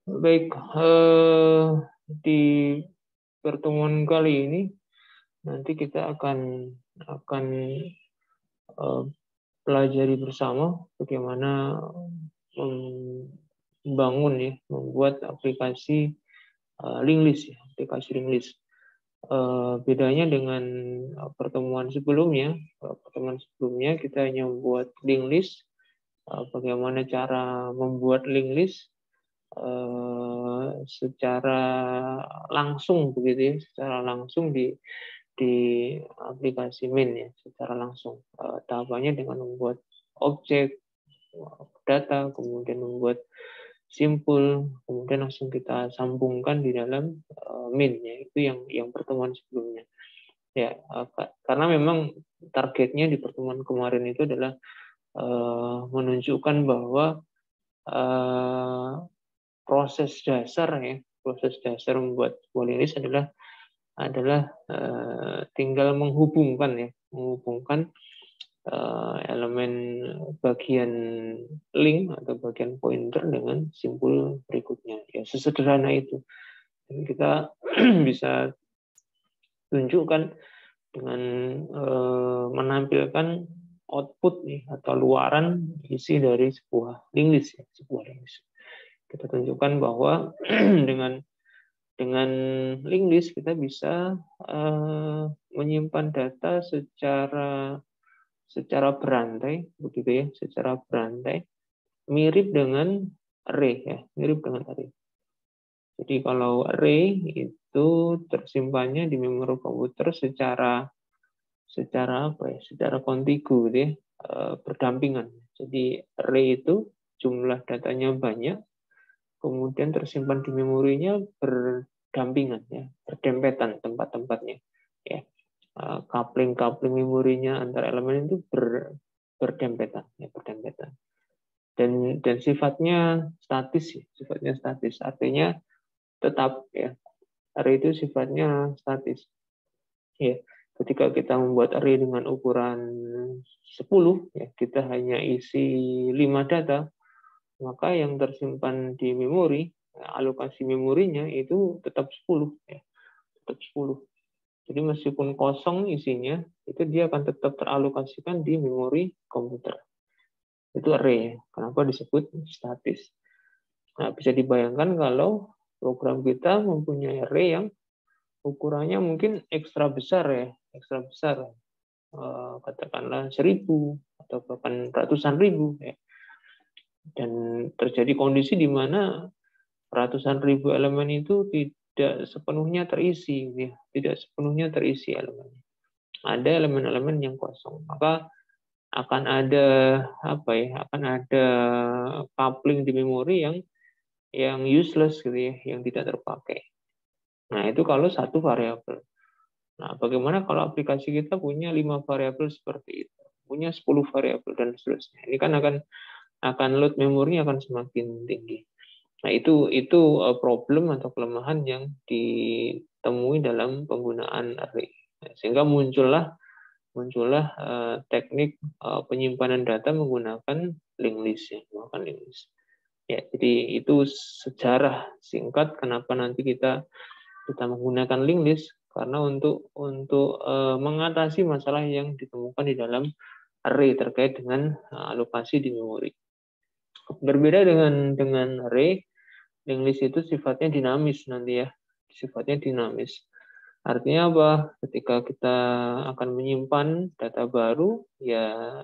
Baik, di pertemuan kali ini nanti kita akan pelajari bersama bagaimana membuat aplikasi linked list, ya, aplikasi linked list. Bedanya dengan pertemuan sebelumnya kita hanya membuat linked list. Bagaimana cara membuat linked list secara langsung begitu ya, secara langsung di aplikasi Min ya, secara langsung. Tahapannya dengan membuat objek data, kemudian membuat simpul, kemudian langsung kita sambungkan di dalam Min ya. Itu yang pertemuan sebelumnya. Ya, karena memang targetnya di pertemuan kemarin itu adalah menunjukkan bahwa proses dasar membuat sebuah linked list adalah tinggal menghubungkan elemen bagian link atau bagian pointer dengan simpul berikutnya. Ya, sesederhana itu. Dan kita bisa tunjukkan dengan menampilkan output nih atau luaran isi dari sebuah linked list ya, Kita tunjukkan bahwa dengan linked list kita bisa menyimpan data secara berantai, begitu ya, secara berantai, mirip dengan array ya, mirip dengan array. Jadi kalau array itu tersimpannya di memori komputer secara kontigu, gitu ya, berdampingan. Jadi array itu jumlah datanya banyak, kemudian tersimpan di memorinya berdampingan ya, berdempetan tempat-tempatnya ya. Coupling memorinya antar elemen itu berdempetan ya, berdempetan. Dan sifatnya statis ya, artinya tetap ya. Array itu sifatnya statis. Ya, ketika kita membuat array dengan ukuran 10 ya, kita hanya isi 5 data, maka yang tersimpan di memori, alokasi memorinya itu tetap 10 ya. Tetap 10. Jadi meskipun kosong isinya, itu dia akan tetap teralokasikan di memori komputer. Itu array. Kenapa disebut statis? Nah, bisa dibayangkan kalau program kita mempunyai array yang ukurannya mungkin ekstra besar ya, katakanlah 1000 atau bahkan ratusan ribu ya. Dan terjadi kondisi di mana ratusan ribu elemen itu tidak sepenuhnya terisi, ya. Tidak sepenuhnya terisi elemennya. Ada elemen-elemen yang kosong, maka akan ada coupling di memori yang useless gitu ya, yang tidak terpakai. Nah, itu kalau satu variabel. Nah, bagaimana kalau aplikasi kita punya 5 variabel seperti itu, punya 10 variabel dan seterusnya. Ini kan akan load memorinya akan semakin tinggi. Nah, itu problem atau kelemahan yang ditemui dalam penggunaan array. Sehingga muncullah teknik penyimpanan data menggunakan linked list ya, Ya, jadi itu sejarah singkat kenapa nanti kita menggunakan linked list, karena untuk mengatasi masalah yang ditemukan di dalam array terkait dengan alokasi di memori. Berbeda dengan array, linked list itu sifatnya dinamis nanti ya, Artinya apa? Ketika kita akan menyimpan data baru, ya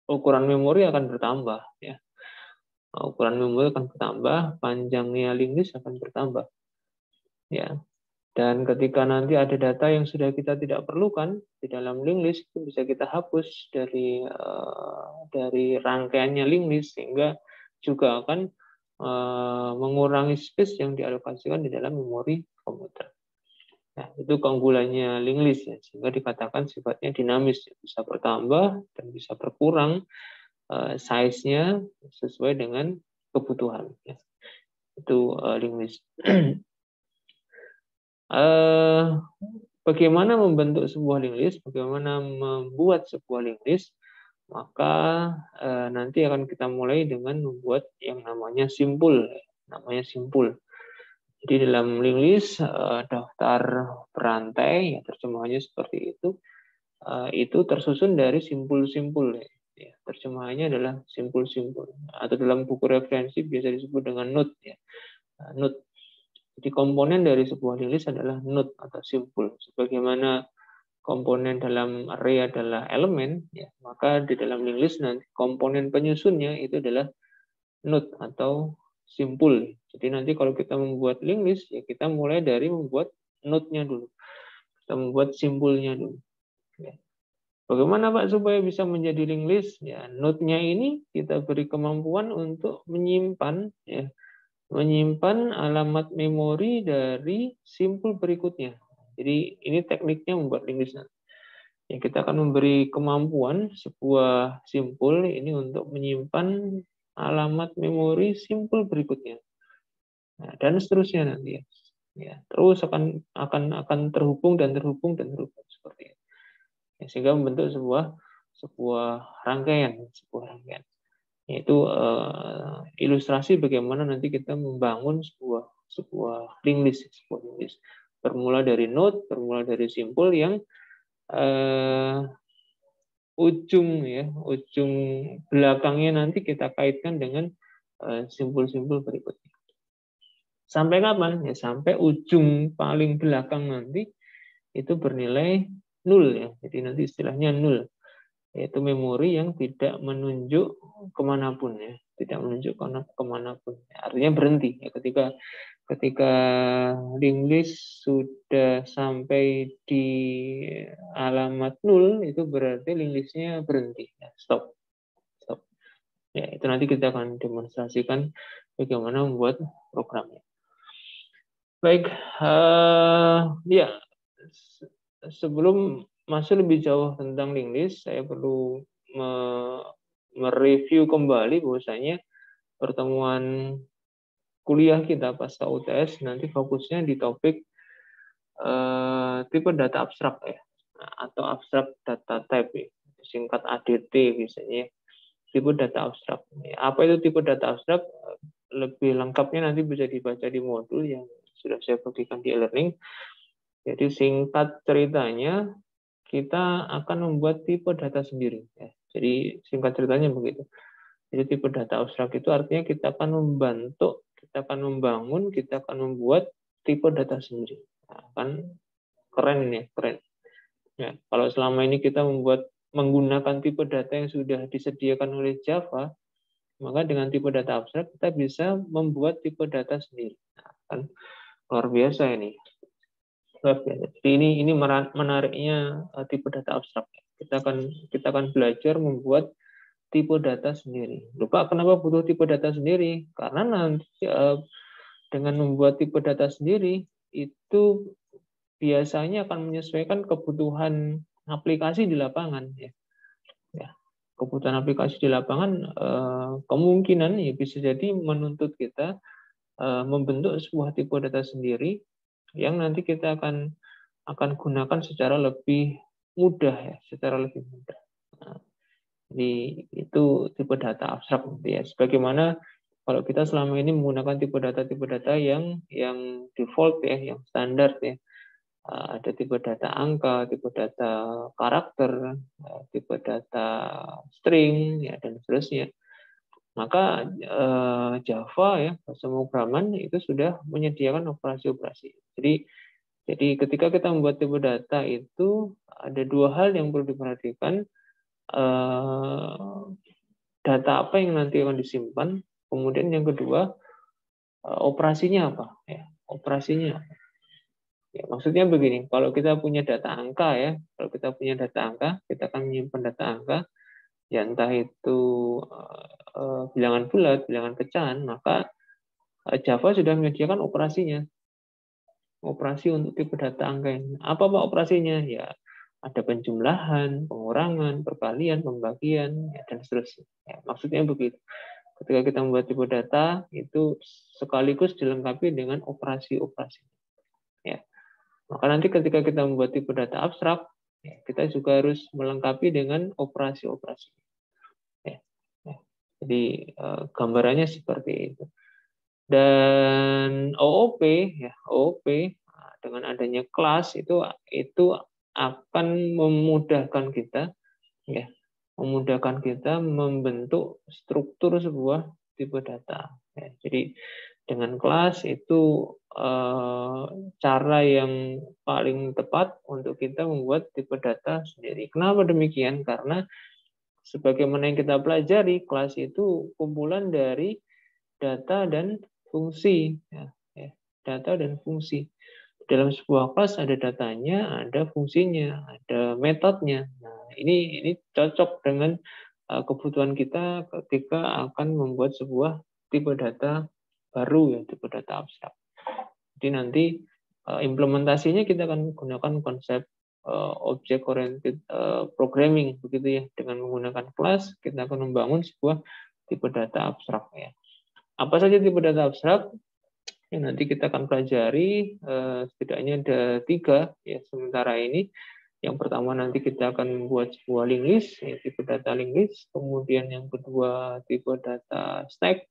ukuran memori akan bertambah ya. Ukuran memori akan bertambah, panjangnya linked list akan bertambah. Ya. Dan ketika nanti ada data yang sudah kita tidak perlukan di dalam linked list, itu bisa kita hapus dari rangkaiannya linked list, sehingga juga akan mengurangi space yang dialokasikan di dalam memori komputer. Nah, itu keunggulannya linked list ya, sehingga dikatakan sifatnya dinamis, bisa bertambah dan bisa berkurang size-nya sesuai dengan kebutuhan. Ya. Itu linked list. Bagaimana membentuk sebuah linked list, bagaimana membuat sebuah linked list, maka nanti akan kita mulai dengan membuat yang namanya simpul. Namanya simpul. Jadi dalam linked list, daftar berantai, ya terjemahannya seperti itu tersusun dari simpul-simpul. Ya, terjemahannya adalah simpul-simpul. Atau dalam buku referensi biasa disebut dengan node. Ya. Node. Jadi komponen dari sebuah linked list adalah node atau simpul. Sebagaimana komponen dalam array adalah elemen, ya, maka di dalam linked list nanti komponen penyusunnya itu adalah node atau simpul. Jadi nanti kalau kita membuat linked list, ya kita mulai dari membuat node-nya dulu. Kita membuat simpulnya dulu. Ya. Bagaimana Pak supaya bisa menjadi linked list? Ya, node-nya ini kita beri kemampuan untuk menyimpan, ya, menyimpan alamat memori dari simpul berikutnya. Jadi ini tekniknya membuat linked list. Ya, kita akan memberi kemampuan sebuah simpul ini untuk menyimpan alamat memori simpul berikutnya. Nah, dan seterusnya nanti ya. Ya, terus akan terhubung dan terhubung dan terhubung seperti itu. Ya, sehingga membentuk sebuah rangkaian. Yaitu ilustrasi bagaimana nanti kita membangun sebuah linked list, bermula dari node, bermula dari simpul yang ujung belakangnya nanti kita kaitkan dengan simpul-simpul berikutnya. Sampai kapan? Ya sampai ujung paling belakang nanti itu bernilai 0 ya. Jadi nanti istilahnya 0, yaitu memori yang tidak menunjuk kemanapun ya, tidak menunjuk kemanapun. Artinya berhenti ya, ketika linked list sudah sampai di alamat 0, itu berarti linked list-nya berhenti ya, stop. Ya, itu nanti kita akan demonstrasikan bagaimana membuat programnya. Baik, ya sebelum masuk lebih jauh tentang linked list, saya perlu mereview kembali bahwasanya pertemuan kuliah kita pasca UTS nanti fokusnya di topik tipe data abstrak ya, atau abstrak data type ya, singkat ADT biasanya. Tipe data abstrak. Apa itu tipe data abstrak? Lebih lengkapnya nanti bisa dibaca di modul yang sudah saya bagikan di e-learning. Jadi singkat ceritanya, kita akan membuat tipe data sendiri. Ya. Jadi singkat ceritanya begitu. Jadi tipe data abstrak itu artinya kita akan membantu, kita akan membangun, kita akan membuat tipe data sendiri. Nah, kan keren ini, keren. Ya, kalau selama ini kita menggunakan tipe data yang sudah disediakan oleh Java, maka dengan tipe data abstrak kita bisa membuat tipe data sendiri. Nah, kan luar biasa ini. Jadi ini menariknya tipe data abstrak. Kita akan belajar membuat tipe data sendiri. Lupa kenapa butuh tipe data sendiri? Karena nanti dengan membuat tipe data sendiri itu biasanya akan menyesuaikan kebutuhan aplikasi di lapangan. Ya. Kebutuhan aplikasi di lapangan kemungkinan ya bisa jadi menuntut kita membentuk sebuah tipe data sendiri yang nanti kita akan gunakan secara lebih mudah ya, secara lebih mudah. Nah, jadi itu tipe data abstrak ya. Sebagaimana kalau kita selama ini menggunakan tipe data yang default ya, yang standar ya. Ada tipe data angka, tipe data karakter, tipe data string, ya, dan seterusnya. Maka Java ya, bahasa pemrograman itu sudah menyediakan operasi-operasi. Jadi ketika kita membuat tipe data itu ada dua hal yang perlu diperhatikan. Data apa yang nanti akan disimpan, kemudian yang kedua operasinya apa? Ya, operasinya apa? Ya, maksudnya begini, kalau kita punya data angka ya, kalau kita punya data angka, kita akan menyimpan data angka, ya entah itu bilangan bulat, bilangan pecahan, maka Java sudah menyediakan operasinya, operasi untuk tipe data angka ini. Apa Pak operasinya? Ya ada penjumlahan, pengurangan, perkalian, pembagian, ya, dan seterusnya. Ya, maksudnya begitu. Ketika kita membuat tipe data, itu sekaligus dilengkapi dengan operasi-operasi. Ya. Maka nanti ketika kita membuat tipe data abstrak, kita juga harus melengkapi dengan operasi-operasi. Jadi gambarannya seperti itu. Dan OOP ya, OOP dengan adanya kelas itu akan memudahkan kita ya, memudahkan kita membentuk struktur sebuah tipe data. Ya, jadi dengan kelas itu cara yang paling tepat untuk kita membuat tipe data sendiri. Kenapa demikian? Karena sebagaimana yang kita pelajari, kelas itu kumpulan dari data dan fungsi. Ya, data dan fungsi. Dalam sebuah kelas ada datanya, ada fungsinya, ada metodenya. Nah, ini cocok dengan kebutuhan kita ketika akan membuat sebuah tipe data baru, ya, tipe data abstrak. Jadi nanti implementasinya kita akan gunakan konsep object oriented programming, begitu ya. Dengan menggunakan kelas kita akan membangun sebuah tipe data abstrak ya. Apa saja tipe data abstrak? Yang nanti kita akan pelajari setidaknya ada 3 ya sementara ini. Yang pertama nanti kita akan membuat sebuah linked list, ya, tipe data linked list. Kemudian yang kedua tipe data stack,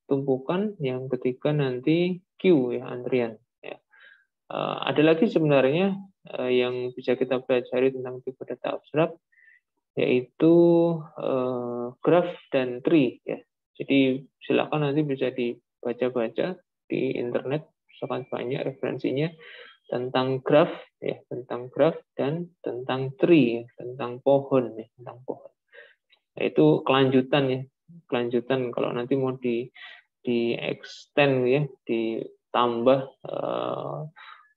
tumpukan. Yang ketiga nanti queue, ya, antrian. Ya. Ada lagi sebenarnya yang bisa kita pelajari tentang tipe data abstrak, yaitu graph dan tree. Ya. Jadi silakan nanti bisa dibaca-baca di internet, sangat banyak referensinya tentang graph ya, tentang graph dan tentang tree ya, tentang pohon ya, tentang pohon. Nah, itu kelanjutan ya, kelanjutan kalau nanti mau di extend ya, ditambah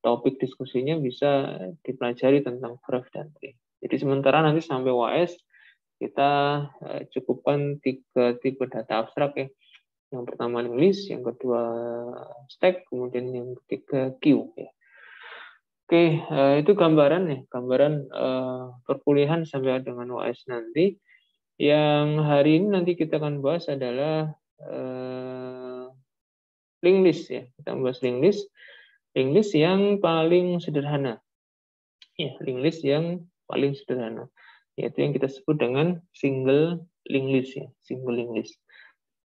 topik diskusinya bisa dipelajari tentang graph dan tree. Jadi sementara nanti sampai UAS kita cukupkan 3 tipe data abstrak ya. Yang pertama linked list, yang kedua stack, kemudian yang ketiga queue ya. Oke, itu gambaran ya, gambaran perkuliahan sampai dengan UAS nanti. Yang hari ini nanti kita akan bahas adalah linked list ya. Kita bahas linked list yang paling sederhana. Ya, linked list yang paling sederhana. Yaitu yang kita sebut dengan single linked list ya, single linked list.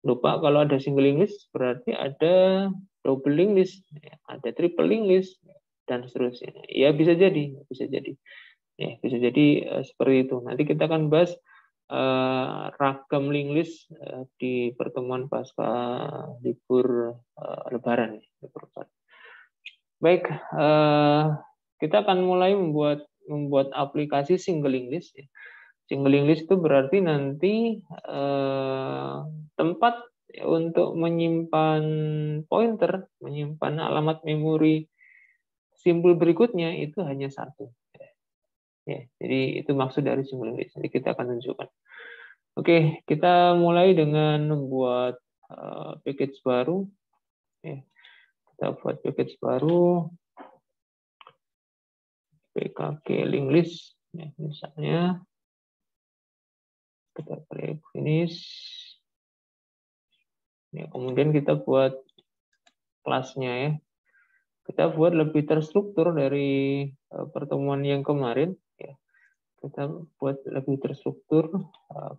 Lupa kalau ada single linked list berarti ada double linked list, ada triple linked list dan seterusnya. Ya bisa jadi, bisa jadi. Ya, bisa jadi seperti itu. Nanti kita akan bahas ragam linked list di pertemuan pasca libur Lebaran. Baik, kita akan mulai membuat aplikasi single linked list. Single linked list itu berarti nanti tempat untuk menyimpan pointer, menyimpan alamat memori simpel berikutnya itu hanya 1. Ya, jadi itu maksud dari single linked list. Jadi kita akan tunjukkan. Oke, kita mulai dengan membuat package baru. Ya, kita buat package baru, pkg linked list. Ya, misalnya kita klik finish. Ya, kemudian kita buat kelasnya ya. Kita buat lebih terstruktur dari pertemuan yang kemarin. Ya. Kita buat lebih terstruktur.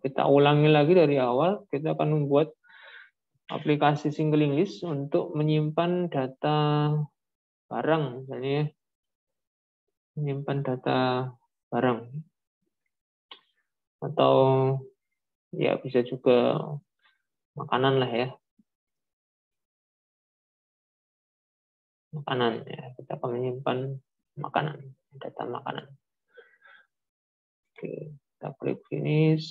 Kita ulangi lagi dari awal. Kita akan membuat aplikasi single linked list untuk menyimpan data barang, misalnya menyimpan data barang. Atau ya bisa juga makanan lah ya. Makanan ya, kita akan menyimpan makanan, data makanan. Oke, kita klik finish.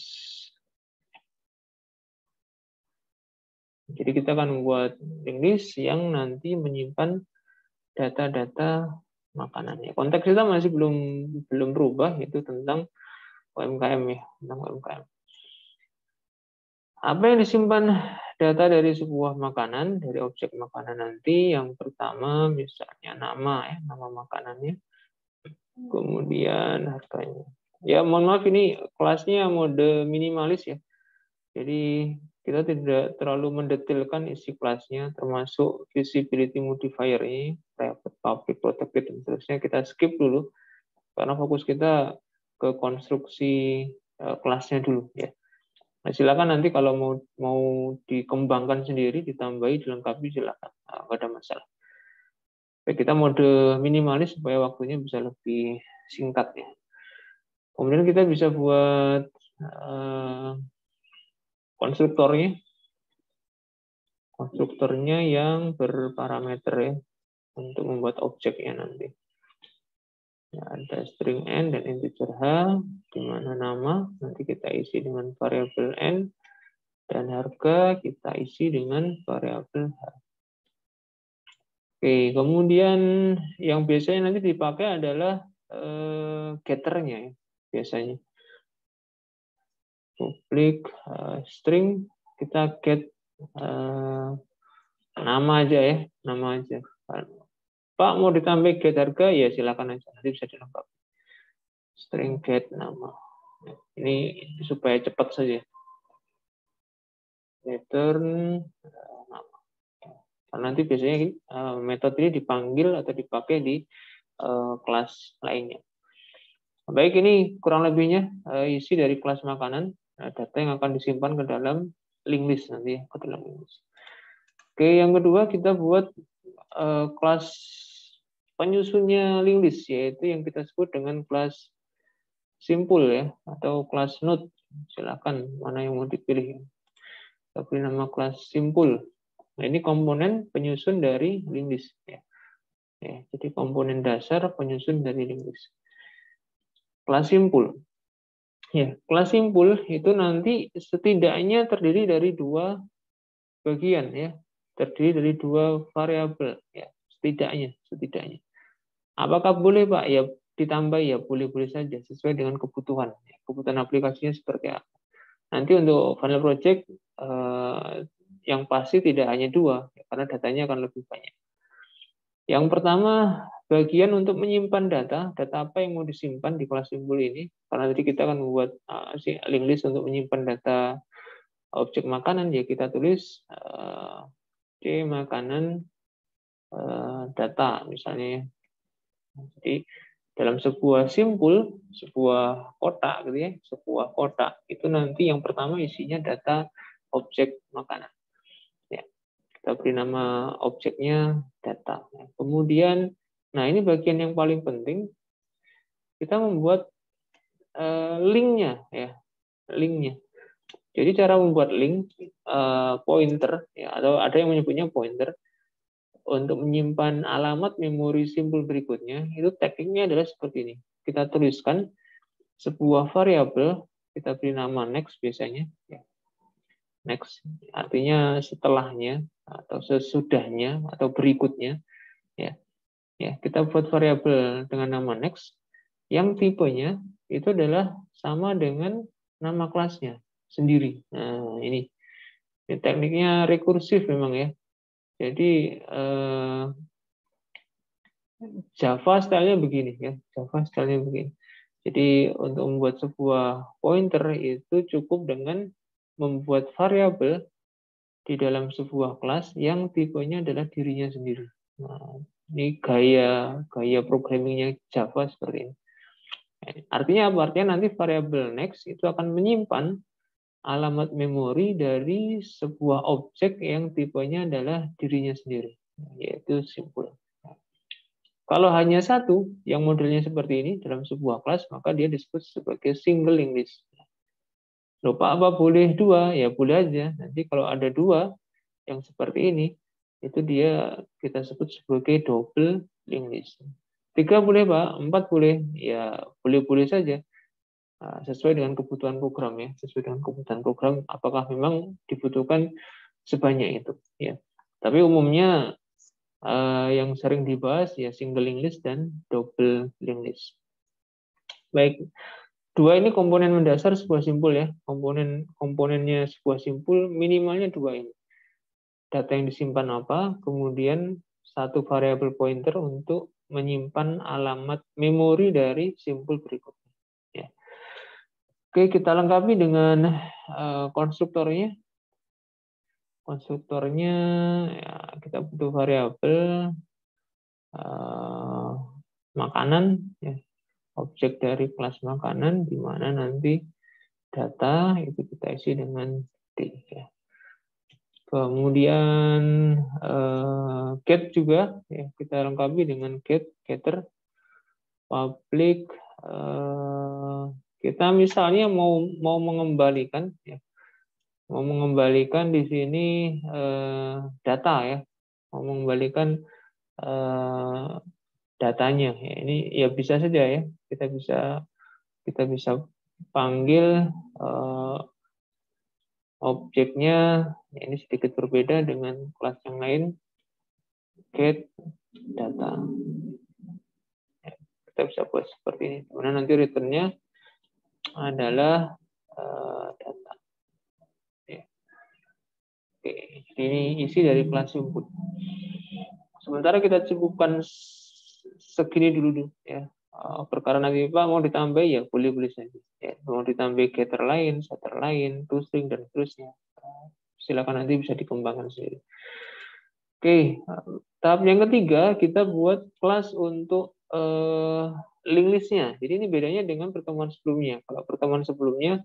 Jadi kita akan membuat linked list yang nanti menyimpan data-data makanan. Ya, konteks kita masih belum berubah, itu tentang UMKM ya, tentang UMKM. Apa yang disimpan data dari sebuah makanan, dari objek makanan nanti? Yang pertama misalnya nama ya, nama makanannya. Kemudian harganya. Ya mohon maaf ini kelasnya mode minimalis ya. Jadi kita tidak terlalu mendetailkan isi kelasnya, termasuk visibility modifier ini, private, public, protected, dan seterusnya kita skip dulu, karena fokus kita ke konstruksi kelasnya dulu ya. Nah, silakan nanti kalau mau dikembangkan sendiri, ditambahi, dilengkapi, silakan. Nah, nggak ada masalah. Baik, kita mode minimalis supaya waktunya bisa lebih singkat ya. Kemudian kita bisa buat konstruktornya. Konstruktornya yang berparameter ya, untuk membuat objeknya nanti. Ya, ada string n dan integer h, di mana nama nanti kita isi dengan variabel n, dan harga kita isi dengan variabel h. Oke, kemudian yang biasanya nanti dipakai adalah getternya ya, biasanya. Public string, kita get nama aja ya, nama aja. Pak mau ditambah get harga, ya silakan aja, nanti bisa dilengkapi. String get nama. Ini supaya cepat saja. Return nama. Nanti biasanya metode ini dipanggil atau dipakai di kelas lainnya. Baik, ini kurang lebihnya isi dari kelas makanan, data yang akan disimpan ke dalam linked list nanti ya, ke dalam linked list. Oke, yang kedua kita buat kelas penyusunnya linked list, yaitu yang kita sebut dengan kelas simpul ya, atau kelas node. Silakan mana yang mau dipilih. Kita beri nama kelas simpul. Nah, ini komponen penyusun dari linked list ya. Ya, jadi komponen dasar penyusun dari linked list. Kelas simpul. Ya, kelas simpul itu nanti setidaknya terdiri dari dua bagian ya. Terdiri dari dua variabel ya, setidaknya. Apakah boleh Pak? Ya ditambah ya, boleh-boleh saja sesuai dengan kebutuhan. Kebutuhan aplikasinya seperti apa. Nanti untuk final project yang pasti tidak hanya dua, karena datanya akan lebih banyak. Yang pertama, bagian untuk menyimpan data apa yang mau disimpan di kelas simpul ini, karena tadi kita akan membuat linked list untuk menyimpan data objek makanan, ya kita tulis makanan data misalnya. Jadi dalam sebuah simpul, sebuah kotak gitu ya, sebuah kotak itu nanti yang pertama isinya data objek makanan. Ya, kita beri nama objeknya data. Kemudian, nah ini bagian yang paling penting, kita membuat linknya ya, linknya. Jadi cara membuat link pointer ya, atau ada yang menyebutnya pointer untuk menyimpan alamat memori simpul berikutnya, itu tekniknya adalah seperti ini. Kita tuliskan sebuah variabel, kita beri nama next biasanya. Ya. Next artinya setelahnya atau sesudahnya atau berikutnya. Ya, ya kita buat variabel dengan nama next yang tipenya itu adalah sama dengan nama kelasnya sendiri. Nah ini tekniknya rekursif memang ya. Jadi Java stylenya begini ya. Java stylenya begini. Jadi untuk membuat sebuah pointer itu cukup dengan membuat variabel di dalam sebuah kelas yang tipenya adalah dirinya sendiri. Nah, ini gaya programmingnya Java seperti ini. Artinya apa? Artinya nanti variabel next itu akan menyimpan alamat memori dari sebuah objek yang tipenya adalah dirinya sendiri, yaitu simpul. Kalau hanya satu yang modelnya seperti ini dalam sebuah kelas, maka dia disebut sebagai single linked list. Loh Pak, apa boleh dua? Ya boleh aja. Nanti kalau ada dua yang seperti ini, itu dia kita sebut sebagai double linked list. 3 boleh Pak, 4 boleh. Ya boleh-boleh saja. Sesuai dengan kebutuhan program ya. Sesuai dengan kebutuhan program, apakah memang dibutuhkan sebanyak itu. Ya. Tapi umumnya yang sering dibahas ya single linked list dan double linked list. Baik, dua ini komponen mendasar sebuah simpul ya. Komponennya sebuah simpul minimalnya dua ini. Data yang disimpan apa, kemudian satu variabel pointer untuk menyimpan alamat memori dari simpul berikutnya. Ya. Oke, kita lengkapi dengan konstruktornya. Konstruktornya ya, kita butuh variabel makanan ya, objek dari kelas makanan di mana nanti data itu kita isi dengan D. Ya. Kemudian get juga ya, kita lengkapi dengan getter public. Kita misalnya mau mengembalikan ya, mau mengembalikan di sini data ya, mau mengembalikan datanya ya, ini ya bisa saja ya, kita bisa panggil objeknya ya, ini sedikit berbeda dengan kelas yang lain, get data ya, kita bisa buat seperti ini, kemudian nanti returnnya adalah data ya. Oke, jadi ini isi dari kelas input. Sementara kita cukupkan segini dulu ya. Perkara nanti Pak mau ditambah ya boleh-boleh saja. Ya, mau ditambah getter lain, setter lain, toString dan seterusnya. Silakan nanti bisa dikembangkan sendiri. Oke, tahap yang ketiga kita buat kelas untuk link listnya. Jadi ini bedanya dengan pertemuan sebelumnya. Kalau pertemuan sebelumnya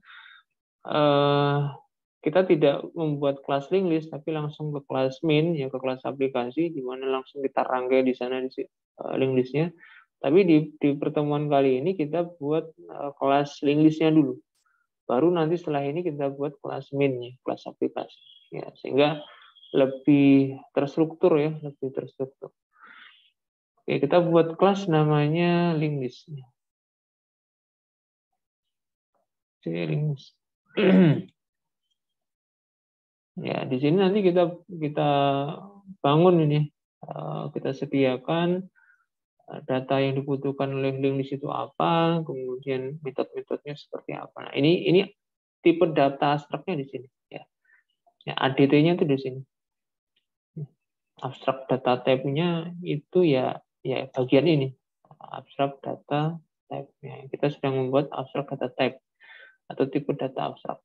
kita tidak membuat kelas link list, tapi langsung ke kelas main, ya ke kelas aplikasi, di mana langsung kita rangkai di sana di link listnya. Tapi di pertemuan kali ini kita buat kelas link listnya dulu. Baru nanti setelah ini kita buat kelas main-nya, kelas aplikasi. Ya, sehingga lebih terstruktur ya, lebih terstruktur. Oke, kita buat kelas namanya link list. Link list. Ya, di sini nanti kita bangun ini, kita sediakan data yang dibutuhkan oleh link list itu apa, kemudian metode-metodenya seperti apa. Nah, ini tipe data abstraknya di sini. Ya, ADT-nya itu di sini. Abstrak data type-nya itu ya bagian ini, abstrak data type. Ya, kita sedang membuat abstrak data type atau tipe data abstrak.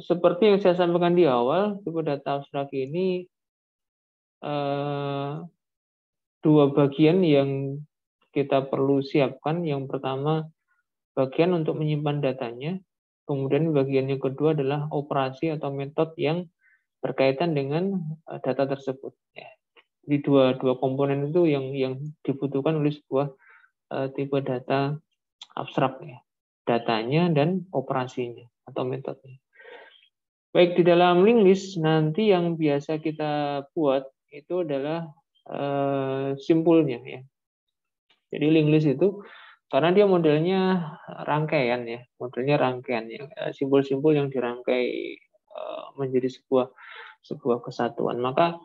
Seperti yang saya sampaikan di awal, tipe data abstrak ini dua bagian yang kita perlu siapkan. Yang pertama, bagian untuk menyimpan datanya. Kemudian bagian yang kedua adalah operasi atau metode yang berkaitan dengan data tersebut. Di dua komponen itu yang dibutuhkan oleh sebuah tipe data abstrak, ya. Datanya dan operasinya atau metodenya. Baik, di dalam link list nanti yang biasa kita buat itu adalah simpulnya, ya. Jadi link list itu karena dia modelnya rangkaian ya, simbol-simbol yang dirangkai menjadi sebuah kesatuan. Maka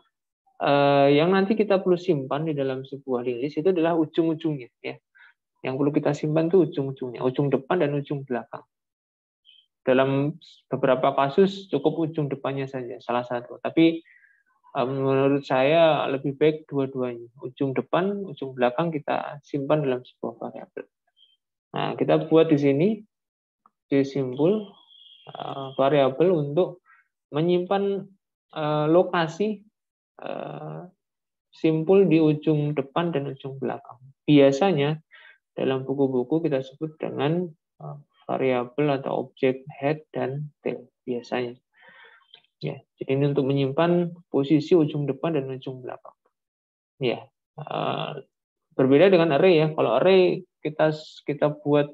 yang nanti kita perlu simpan di dalam sebuah link list itu adalah ujung-ujungnya ya. Yang perlu kita simpan itu ujung-ujungnya, ujung depan dan ujung belakang. Dalam beberapa kasus cukup ujung depannya saja, salah satu. Tapi menurut saya lebih baik dua-duanya. Ujung depan, ujung belakang kita simpan dalam sebuah variabel. Nah, kita buat di sini di simbol variabel untuk menyimpan lokasi simpul di ujung depan dan ujung belakang. Biasanya dalam buku-buku kita sebut dengan variabel atau objek head dan tail biasanya. Ya, jadi ini untuk menyimpan posisi ujung depan dan ujung belakang. Ya, berbeda dengan array ya. Kalau array kita buat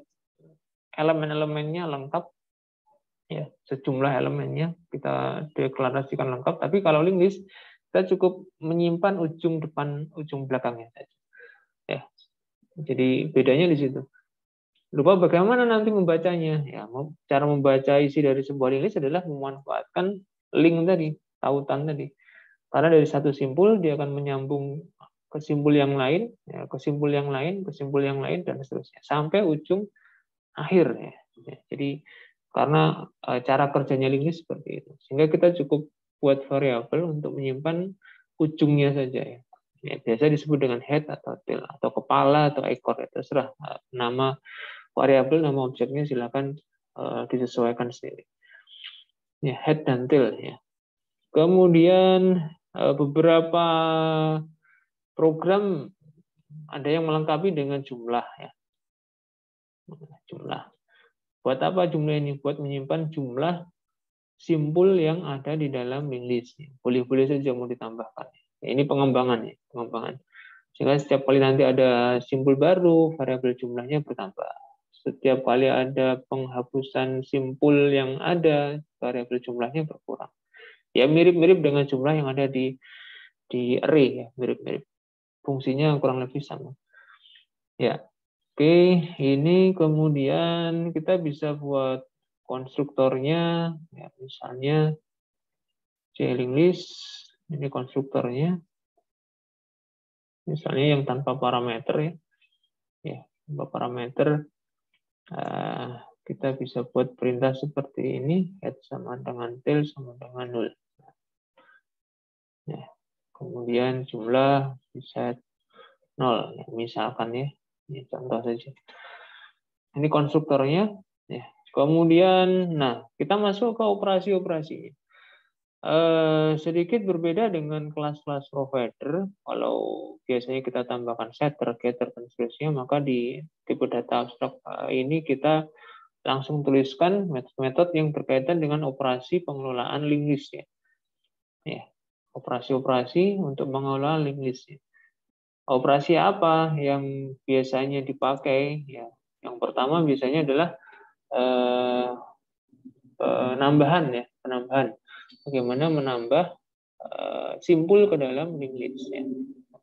elemen-elemennya lengkap, ya sejumlah elemennya kita deklarasikan lengkap. Tapi kalau link list kita cukup menyimpan ujung depan, ujung belakangnya saja. Ya, jadi bedanya di situ. Lupa bagaimana nanti membacanya. Ya, cara membaca isi dari sebuah link list adalah memanfaatkan link tadi, tautan tadi. Karena dari satu simpul dia akan menyambung ke simpul yang lain, ya, ke simpul yang lain, ke simpul yang lain, dan seterusnya sampai ujung akhir. Ya. Jadi karena cara kerjanya link list seperti itu, sehingga kita cukup buat variabel untuk menyimpan ujungnya saja. Ya. Ya, biasa disebut dengan head atau tail atau kepala atau ekor, ya, terserah nama variabel, nama objeknya silakan disesuaikan sendiri. Ya, head dan tail ya. Kemudian beberapa program ada yang melengkapi dengan jumlah ya. Jumlah. Buat apa jumlah ini? Buat menyimpan jumlah simpul yang ada di dalam link list. Boleh-boleh saja mau ditambahkan. Ini pengembangan ya, pengembangan. Sehingga setiap kali nanti ada simpul baru, variabel jumlahnya bertambah. Setiap kali ada penghapusan simpul yang ada, variabel jumlahnya berkurang. Ya mirip-mirip dengan jumlah yang ada di array ya, mirip-mirip. Fungsinya kurang lebih sama. Ya. Oke, ini kemudian kita bisa buat konstruktornya, ya, misalnya link list, ini konstruktornya, misalnya yang tanpa parameter ya, tanpa parameter, kita bisa buat perintah seperti ini, head sama dengan tail sama dengan 0. Ya, kemudian jumlah bisa 0, ya, misalkan ya, ini contoh saja. Ini konstruktornya, ya. Kemudian, nah kita masuk ke operasi-operasinya. Sedikit berbeda dengan kelas-kelas provider. Kalau biasanya kita tambahkan setter, getter, dan seterusnya, maka di tipe data abstrak ini kita langsung tuliskan metode yang berkaitan dengan operasi pengelolaan link list ya. Ya, operasi-operasi untuk mengelola link list. Operasi apa yang biasanya dipakai? Ya, yang pertama biasanya adalah penambahan ya, penambahan. Bagaimana menambah simpul ke dalam link list ya.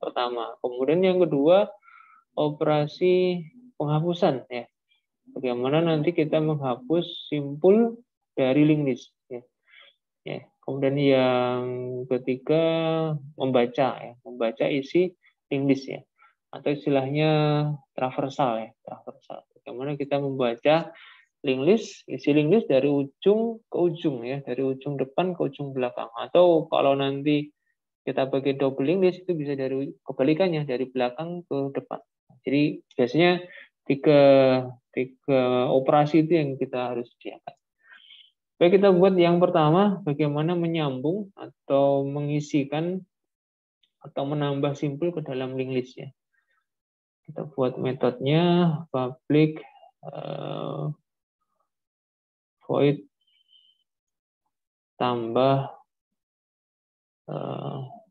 Pertama. Kemudian yang kedua, operasi penghapusan ya. Bagaimana nanti kita menghapus simpul dari link list ya. Ya. Kemudian yang ketiga, membaca ya, membaca isi link list ya. Atau istilahnya traversal ya, traversal. Bagaimana kita membaca link list, isi link list dari ujung ke ujung ya, dari ujung depan ke ujung belakang. Atau kalau nanti kita pakai double link list itu bisa dari kebalikannya, dari belakang ke depan. Jadi biasanya tiga operasi itu yang kita harus sediakan. Baik, kita buat yang pertama, bagaimana menyambung atau mengisikan atau menambah simpul ke dalam link list ya. Kita buat metodenya public void tambah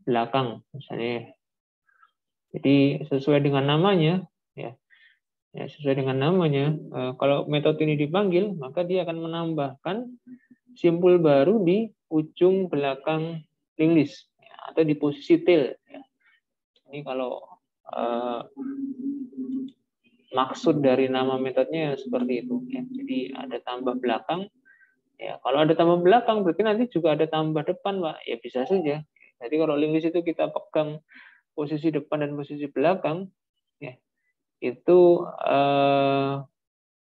belakang misalnya. Jadi sesuai dengan namanya ya. Ya, sesuai dengan namanya, kalau metode ini dipanggil, maka dia akan menambahkan simpul baru di ujung belakang link list ya, atau di posisi tail. Ya. Ini kalau maksud dari nama metodenya seperti itu. Ya. Jadi ada tambah belakang. Ya, kalau ada tambah belakang, berarti nanti juga ada tambah depan, Pak. Ya bisa saja. Jadi kalau link list itu kita pegang posisi depan dan posisi belakang, ya, itu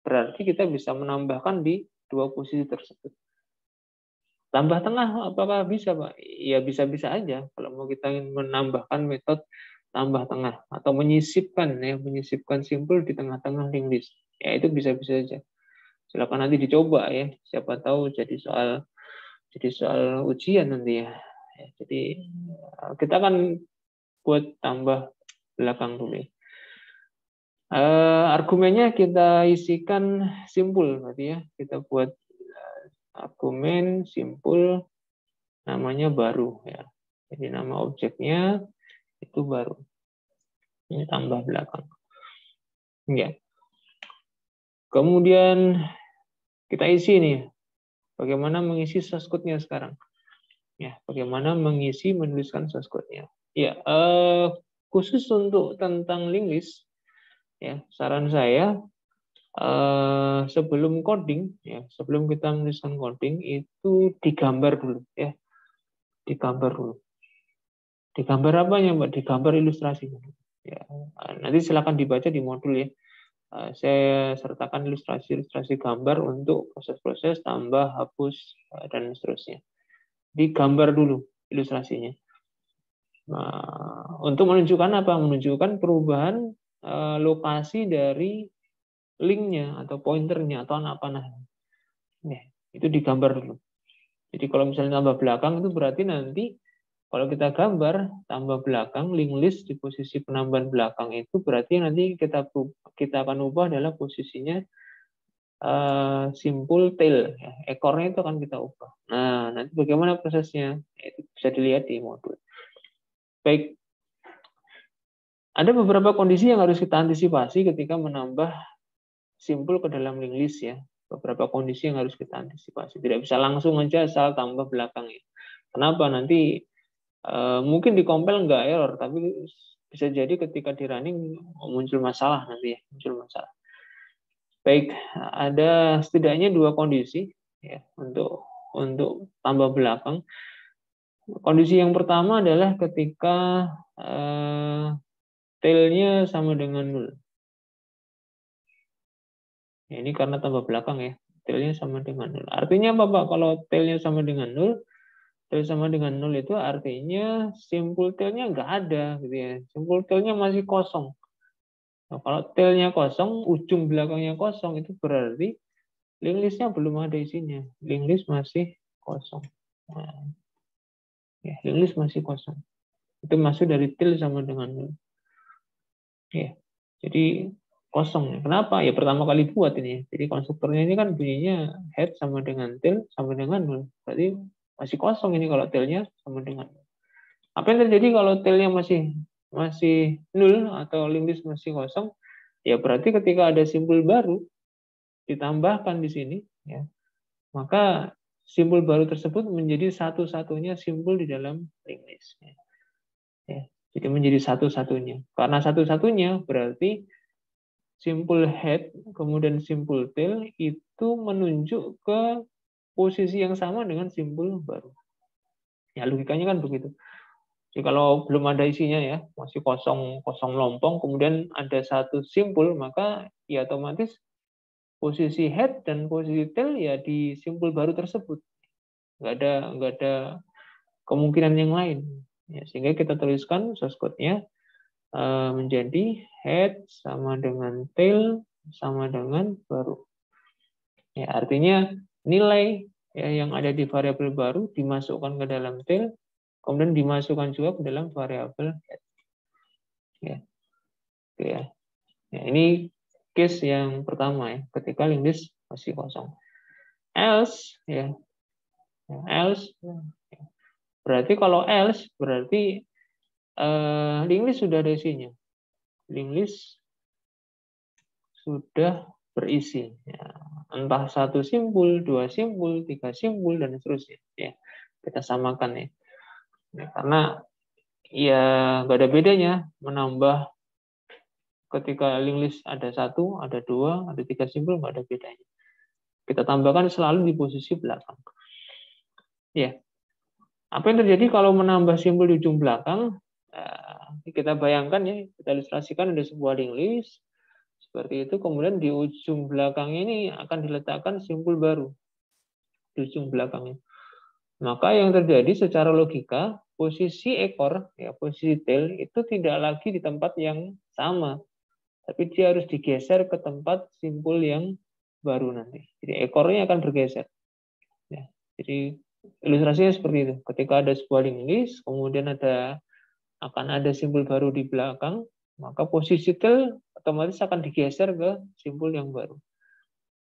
berarti kita bisa menambahkan di dua posisi tersebut. Tambah tengah apakah bisa, Pak? Ya bisa-bisa aja kalau mau kita ingin menambahkan metode tambah tengah atau menyisipkan simpul di tengah-tengah link list. Ya itu bisa-bisa aja. Silakan nanti dicoba ya. Siapa tahu jadi soal ujian nanti ya. Jadi kita akan buat tambah belakang dulu. Argumennya kita isikan simpul berarti ya. Kita buat argumen simpul namanya baru ya. Jadi nama objeknya itu baru. Ini tambah belakang. Ya. Kemudian kita isi nih. Bagaimana mengisi source code-nya sekarang? Ya, bagaimana menuliskan source code-nya. Ya, khusus untuk tentang link list ya, saran saya sebelum coding ya, sebelum kita menuliskan coding itu digambar dulu ya. Digambar dulu. Digambar apanya, Mbak? Digambar ilustrasinya. Ya, nanti silakan dibaca di modul ya. Saya sertakan ilustrasi gambar untuk proses-proses tambah, hapus, dan seterusnya. Digambar dulu ilustrasinya. Untuk menunjukkan apa? Menunjukkan perubahan lokasi dari linknya atau pointernya atau anak panahnya. Itu digambar dulu. Jadi kalau misalnya tambah belakang itu berarti nanti Kalau kita gambar tambah belakang, linked list di posisi penambahan belakang itu berarti nanti kita akan ubah adalah posisinya simpul tail, ya. Ekornya itu akan kita ubah. Nah, nanti bagaimana prosesnya? Itu bisa dilihat di modul. Baik, ada beberapa kondisi yang harus kita antisipasi ketika menambah simpul ke dalam linked list, ya. Beberapa kondisi yang harus kita antisipasi. Tidak bisa langsung aja asal tambah belakangnya. Kenapa? Nanti mungkin di compile nggak error, tapi bisa jadi ketika di running muncul masalah nanti, ya. Muncul masalah. Baik, ada setidaknya 2 kondisi, ya, untuk tambah belakang. Kondisi yang pertama adalah ketika tail-nya sama dengan 0. Ya, ini karena tambah belakang, ya. Tail-nya sama dengan 0. Artinya apa, Pak? Kalau tail-nya sama dengan 0, tail sama dengan 0 itu artinya simpul tail-nya nggak ada, gitu ya. Simpul tail-nya masih kosong. Nah, kalau tail-nya kosong, ujung belakangnya kosong, itu berarti linked list-nya belum ada isinya. Linked list masih kosong. Nah, ya, linked list masih kosong. Itu masuk dari tail sama dengan 0. Ya, jadi kosong. Kenapa? Ya pertama kali buat ini. Jadi konstruktornya ini kan bunyinya head sama dengan tail sama dengan 0. Berarti masih kosong ini kalau tail-nya sama dengan 0. Apa yang terjadi kalau tail-nya masih 0 atau linked list masih kosong? Ya berarti ketika ada simpul baru ditambahkan di sini, ya, maka simpul baru tersebut menjadi satu-satunya simpul di dalam linked list. Ya, jadi menjadi satu-satunya. Karena satu-satunya berarti simpul head kemudian simpul tail itu menunjuk ke posisi yang sama dengan simpul baru. Ya logikanya kan begitu. Jadi kalau belum ada isinya, ya, masih kosong lompong, kemudian ada satu simpul, maka ya otomatis posisi head dan posisi tail ya di simpul baru tersebut. Nggak ada kemungkinan yang lain. Ya, sehingga kita tuliskan source code-nya menjadi head sama dengan tail sama dengan baru. Ya, artinya nilai, ya, yang ada di variabel baru dimasukkan ke dalam tail, kemudian dimasukkan juga ke dalam variabel head. Ya, ya. Ya, ini case yang pertama, ya, ketika linked list masih kosong. Else, ya, else, berarti kalau else berarti linked list sudah ada isinya. Linked list sudah berisi, ya. Entah satu simpul, 2 simpul, 3 simpul, dan seterusnya. Ya, kita samakan, ya. Ya, karena ya nggak ada bedanya menambah ketika linked list ada 1, ada 2, ada 3 simpul, nggak ada bedanya. Kita tambahkan selalu di posisi belakang. Ya, apa yang terjadi kalau menambah simpul di ujung belakang? Kita bayangkan, ya, kita ilustrasikan ada sebuah linked list seperti itu, kemudian di ujung belakangnya ini akan diletakkan simpul baru di ujung belakangnya. Maka yang terjadi secara logika, posisi ekor, ya, posisi tail itu tidak lagi di tempat yang sama, tapi dia harus digeser ke tempat simpul yang baru nanti. Jadi ekornya akan bergeser. Ya, jadi ilustrasinya seperti itu. Ketika ada sebuah linked list, kemudian akan ada simpul baru di belakang, maka posisi tail otomatis akan digeser ke simpul yang baru.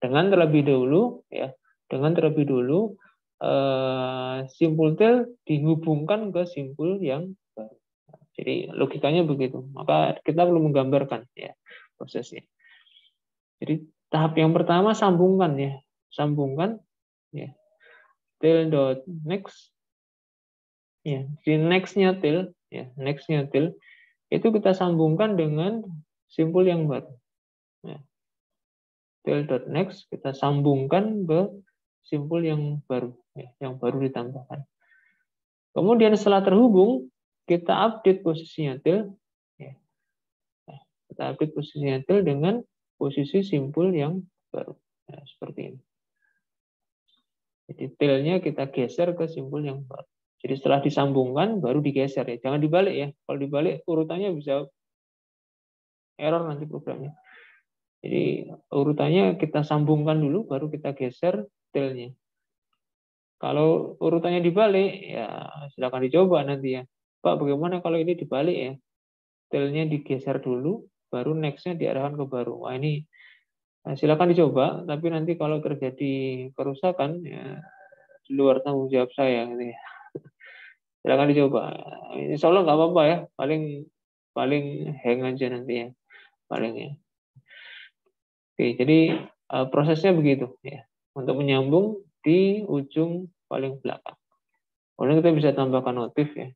Dengan terlebih dahulu, ya, simpul tail dihubungkan ke simpul yang baru. Jadi logikanya begitu. Maka kita perlu menggambarkan, ya, prosesnya. Jadi tahap yang pertama sambungkan, ya, ya, tail.next, ya, di next-nya tail, ya, next-nya tail itu kita sambungkan dengan simpul yang baru. Ya. Tail.next kita sambungkan ke simpul yang baru, ya, yang baru ditambahkan. Kemudian setelah terhubung, kita update posisinya tail, ya. Kita update posisinya tail dengan posisi simpul yang baru, ya, seperti ini. Jadi tailnya kita geser ke simpul yang baru. Jadi setelah disambungkan baru digeser, ya. Jangan dibalik, ya. Kalau dibalik urutannya bisa error nanti programnya. Jadi urutannya kita sambungkan dulu baru kita geser tailnya. Kalau urutannya dibalik, ya silakan dicoba nanti ya. Pak, bagaimana kalau ini dibalik ya? Tailnya digeser dulu, baru next-nya diarahkan ke baru. Wah ini silakan dicoba, tapi nanti kalau terjadi kerusakan, ya di luar tanggung jawab saya. Gitu ya. Silakan dicoba. Insya Allah nggak apa-apa ya, paling hang aja nanti ya, paling ya. Oke, jadi prosesnya begitu ya, untuk menyambung di ujung paling belakang. Kemudian kita bisa tambahkan notif ya,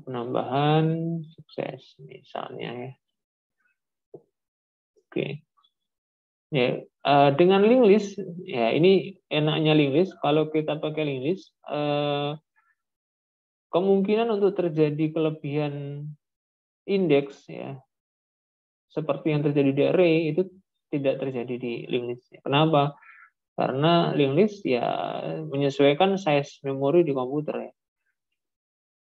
penambahan sukses misalnya ya. Oke. Ya, dengan link list ya, ini enaknya link list. Kalau kita pakai link list, kemungkinan untuk terjadi kelebihan indeks ya, seperti yang terjadi di array itu tidak terjadi di link list. Kenapa? Karena link list ya menyesuaikan size memori di komputer ya.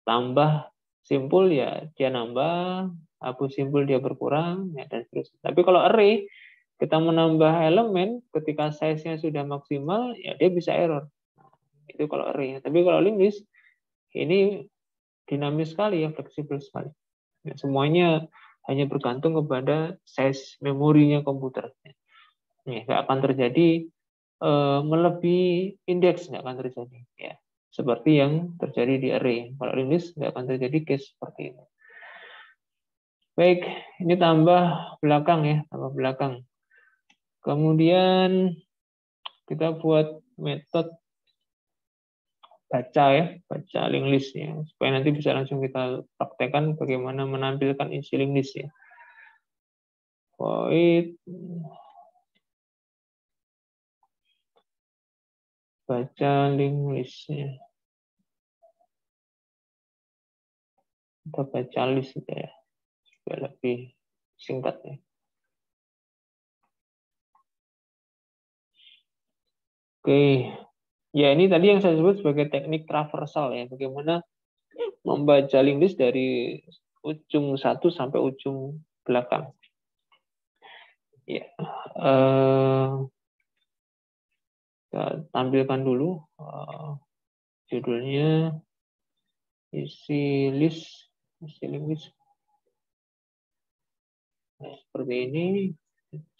Tambah simpul ya dia nambah, hapus simpul dia berkurang ya, dan seterusnya. Tapi kalau array kita menambah elemen ketika size-nya sudah maksimal ya dia bisa error. Itu kalau array. Tapi kalau link list ini dinamis sekali ya, fleksibel sekali. Ya, semuanya hanya bergantung kepada size memorinya komputer. Ya, nggak akan terjadi melebihi indeks, nggak akan terjadi. Ya, seperti yang terjadi di array. Kalau link list nggak akan terjadi case seperti ini. Baik, ini tambah belakang ya, tambah belakang. Kemudian kita buat metode baca ya, baca link list ya, supaya nanti bisa langsung kita praktekkan bagaimana menampilkan isi link list ya. Void baca link listnya, kita baca list ya, supaya lebih singkat ya. Oke, ya ini tadi yang saya sebut sebagai teknik traversal ya, bagaimana membaca link list dari ujung satu sampai ujung belakang. Ya, kita tampilkan dulu judulnya isi link list. Nah, seperti ini,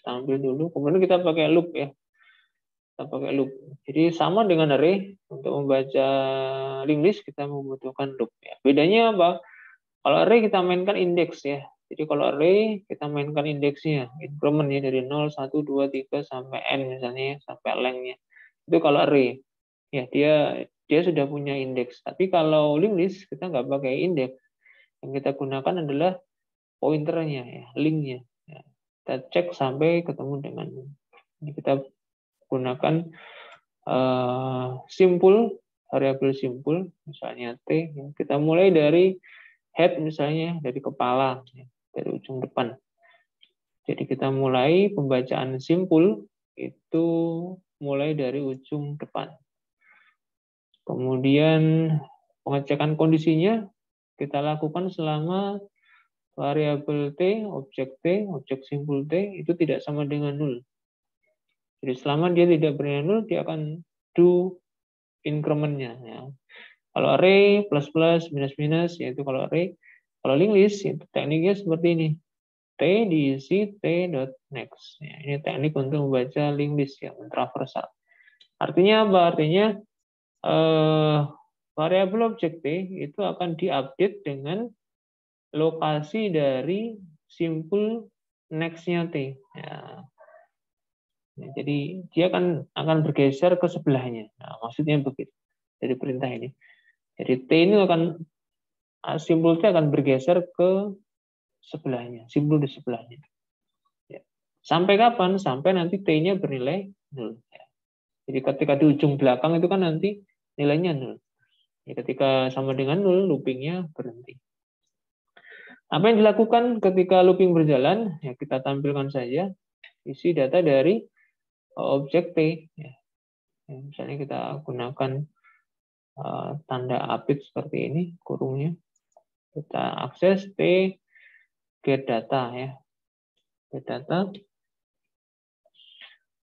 tampil dulu. Kemudian kita pakai loop ya. Kita pakai loop. Jadi sama dengan array, untuk membaca link list kita membutuhkan loop. Ya. Bedanya apa? Kalau array kita mainkan indeks ya. Jadi kalau array kita mainkan indeksnya, increment ya, dari 0, 1, 2, 3 sampai n misalnya, sampai length-nya. Itu kalau array. Ya, dia sudah punya indeks. Tapi kalau link list kita nggak pakai indeks. Yang kita gunakan adalah pointernya ya, linknya. Ya. Kita cek sampai ketemu dengan ini. Kita gunakan simpul, variabel simpul, misalnya t. Kita mulai dari head misalnya, dari kepala, dari ujung depan. Jadi kita mulai pembacaan simpul itu mulai dari ujung depan. Kemudian pengecekan kondisinya kita lakukan selama variabel t, objek simpul t itu tidak sama dengan 0. Jadi selama dia tidak bernilai 0, dia akan do increment-nya. Ya. Kalau array, plus plus, minus minus, yaitu kalau array. Kalau link list, itu tekniknya seperti ini. T diisi t.next. Ya, ini teknik untuk membaca link list yang traversal. Artinya apa? Artinya variabel objek t itu akan diupdate dengan lokasi dari simpul next-nya t. Ya. Jadi dia akan bergeser ke sebelahnya. Nah, maksudnya begitu dari perintah ini. Jadi t ini simpul t akan bergeser ke sebelahnya, simpul di sebelahnya. Ya. Sampai kapan? Sampai nanti t-nya bernilai 0. Ya. Jadi ketika di ujung belakang itu kan nanti nilainya 0. Ya, ketika sama dengan 0, loopingnya berhenti. Apa yang dilakukan ketika looping berjalan? Ya, kita tampilkan saja isi data dari objek T. Ya. Misalnya kita gunakan tanda apit seperti ini, kurungnya. Kita akses T get data ya. Get data.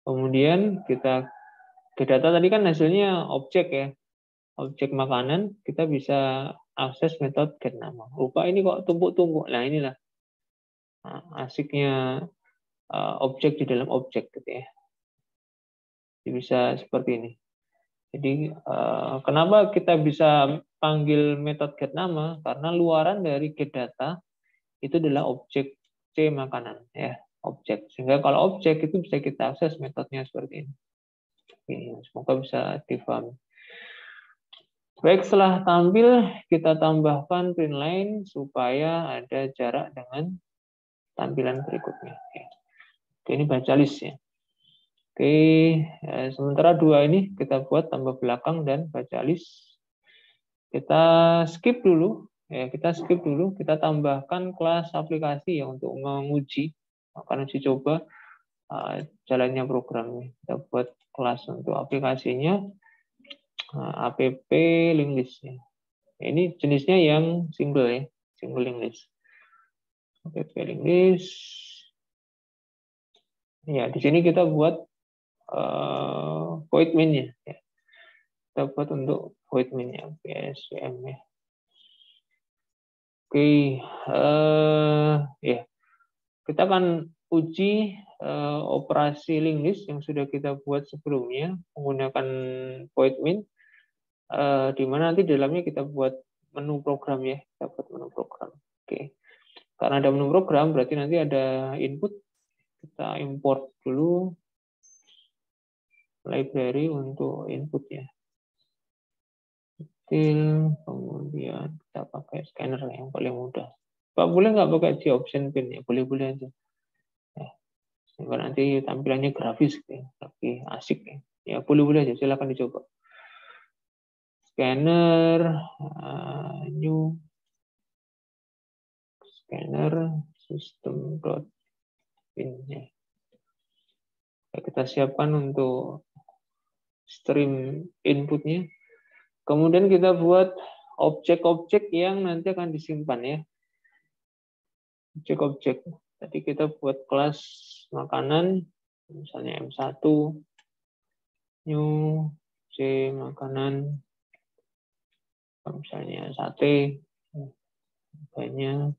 Kemudian kita GetData tadi kan hasilnya objek ya, objek makanan, kita bisa akses metode getNama. Lupa ini kok tumpuk-tumpuk. Nah inilah asiknya objek di dalam objek gitu ya. Jadi bisa seperti ini. Jadi kenapa kita bisa panggil metode getNama? Karena luaran dari getData itu adalah objek C makanan ya, objek. Sehingga kalau objek itu bisa kita akses metodenya seperti ini. Semoga bisa difahami. Baik, setelah tampil kita tambahkan print line supaya ada jarak dengan tampilan berikutnya. Oke, ini baca list ya. Oke, sementara dua ini kita buat tambah belakang dan baca list. Kita skip dulu, ya kita skip dulu. Kita tambahkan kelas aplikasi ya untuk menguji, akan uji coba jalannya programnya. Kita buat kelas untuk aplikasinya. App link list. Ini jenisnya yang single ya, single link list. App link list. Ya, di sini kita buat void main-nya. Ya. Kita buat untuk void main-nya, PSVM ya. Oke, ya kita akan uji operasi link list yang sudah kita buat sebelumnya menggunakan void main. Di mana nanti dalamnya kita buat menu program ya, kita buat menu program. Oke, karena ada menu program berarti nanti ada input. Kita import dulu library untuk inputnya. Kemudian kita pakai scanner yang paling mudah. Pak, boleh nggak pakai G option pin ya? Boleh-boleh aja. Ya, nanti tampilannya grafis ya, tapi asik ya. Ya boleh-boleh aja, silakan dicoba. Scanner, new scanner system.pin ya. Kita siapkan untuk stream inputnya. Kemudian kita buat objek-objek yang nanti akan disimpan ya. Objek-objek. Tadi kita buat kelas makanan, misalnya M1, new, C makanan, misalnya sate, harganya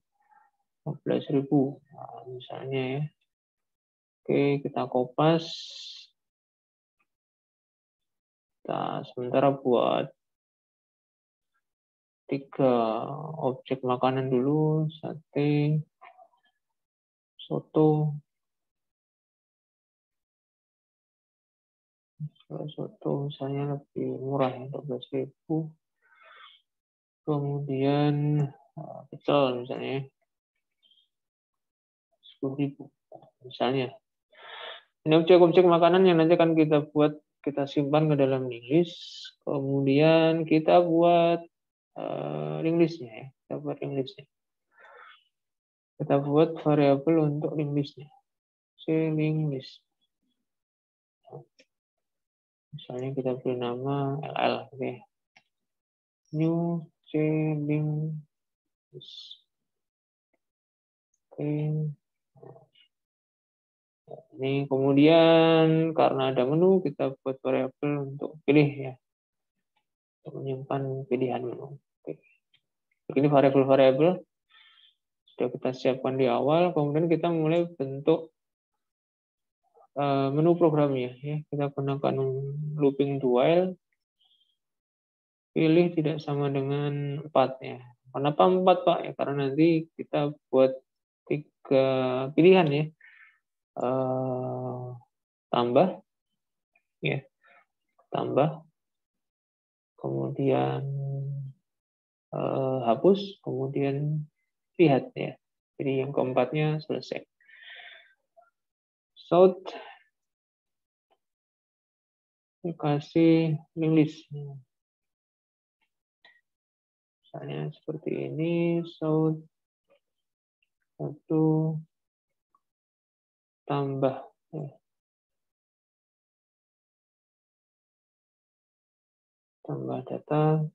15.000, nah, misalnya ya. Oke, kita kopas. Kita sementara buat 3 objek makanan dulu, sate, soto, misalnya lebih murah ya, 12.000. Kemudian pecel misalnya 10.000 misalnya. Ini objek-objek makanan yang nanti akan kita buat, kita simpan ke dalam link list. Kemudian kita buat link listnya ya. Kita buat link listnya. Kita buat variabel untuk link listnya. Link list. Misalnya kita beri nama LL. Oke. New link list. Oke. Ini kemudian karena ada menu kita buat variabel untuk pilih ya, untuk menyimpan pilihan menu. Oke. Ini variabel-variabel sudah kita siapkan di awal. Kemudian kita mulai bentuk menu programnya ya. Kita gunakan looping do while. Pilih tidak sama dengan 4 ya. Kenapa 4 Pak? Ya karena nanti kita buat 3 pilihan ya. Tambah ya, tambah, kemudian hapus, kemudian lihat ya. Jadi yang keempatnya selesai. Sort, kasih link list. Misalnya seperti ini, sort 1 tambah ya. Tambah data,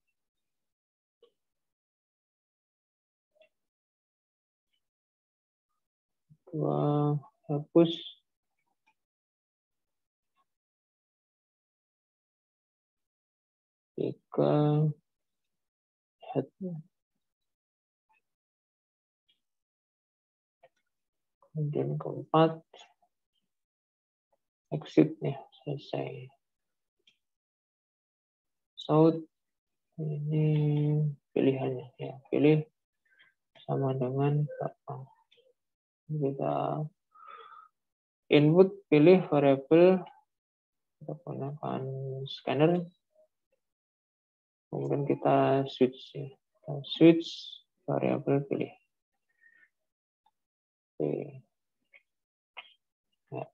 hapus, Tiga, head. Kemudian keempat, exit ya, selesai. South, ini pilihannya ya, pilih sama dengan belakang. Kita input, pilih variabel, kita gunakan scanner, kemudian kita switch ya. Kita switch variabel, pilih. Oke. Ya.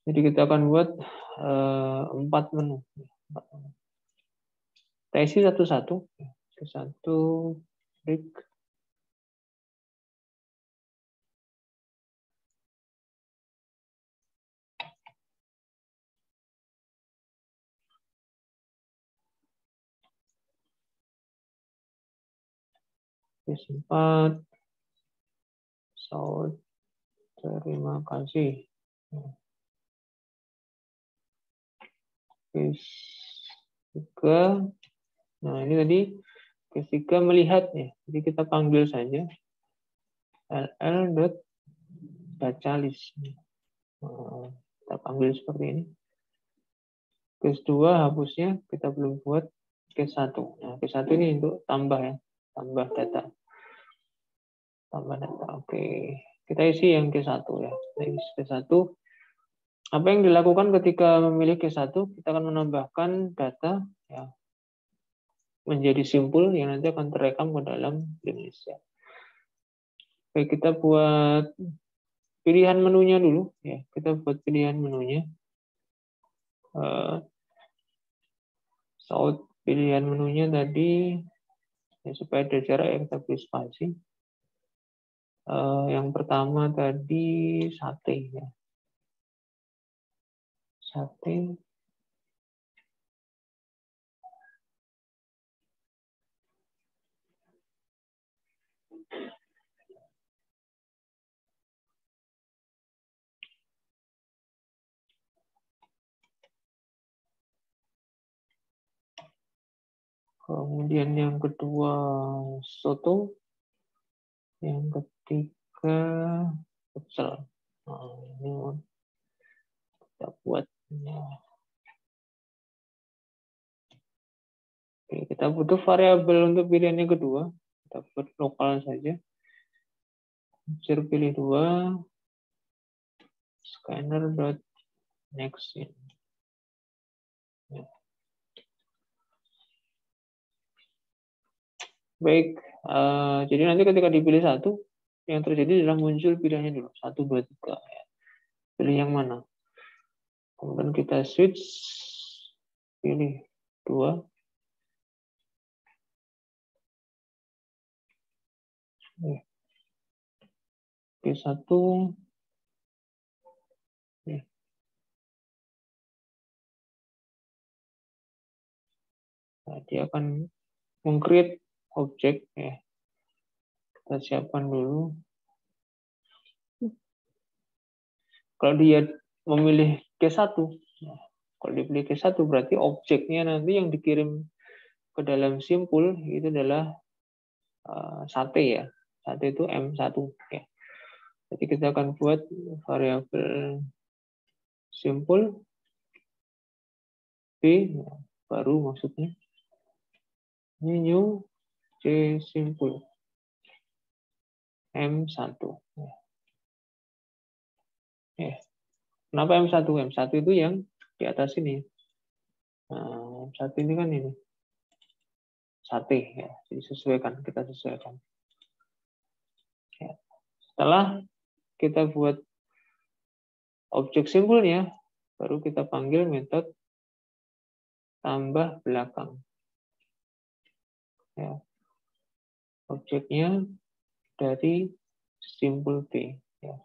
Jadi kita akan buat 4 menu. Kita isi satu-satu. Satu, break. Sempat. South. Terima kasih. Case 3. Nah, ini tadi case 3 melihat ya. Jadi kita panggil saja ll.bacaList. Nah, kita panggil seperti ini. Case 2 hapusnya kita belum buat case 1. Nah, case 1 ini untuk tambah ya. Tambah data. Tambah data. Oke. Kita isi yang case 1 ya. Kita isi case 1. Apa yang dilakukan ketika memilih case 1? Kita akan menambahkan data ya, menjadi simpul yang nanti akan terekam ke dalam list ya. Oke, kita buat pilihan menunya dulu ya. Kita buat pilihan menunya. South, pilihan menunya tadi ya, supaya ada jarak yang kita beri spasi. Yang pertama tadi sate ya. Sate. Kemudian yang kedua soto. Yang ketiga pecel. Nah, ini kita buat ya. Oke, kita butuh variabel untuk pilihan yang kedua. Kita buat lokal saja. Pilih 2. Scanner.next. Ya. Baik, jadi nanti ketika dipilih 1, yang terjadi adalah muncul pilihannya dulu. 1, 2, 3. Ya. Pilih yang mana. Kemudian kita switch. Pilih 2. Pilih 1. Ya. Nah, dia akan meng-create objek ya. Kita siapkan dulu. Kalau dia memilih K1, nah, kalau dipilih K1 berarti objeknya nanti yang dikirim ke dalam simpul itu adalah sate ya. Sate itu M1 ya. Jadi kita akan buat variabel simpul B baru maksudnya. Ini new C simpul M1. Ya. Kenapa M1? M1 itu yang di atas ini. Nah, M1 ini kan ini. Sate ya. Jadi sesuaikan, kita sesuaikan. Ya. Setelah kita buat objek simpulnya, baru kita panggil metode tambah belakang. Ya. Objeknya dari simpul B. Ya.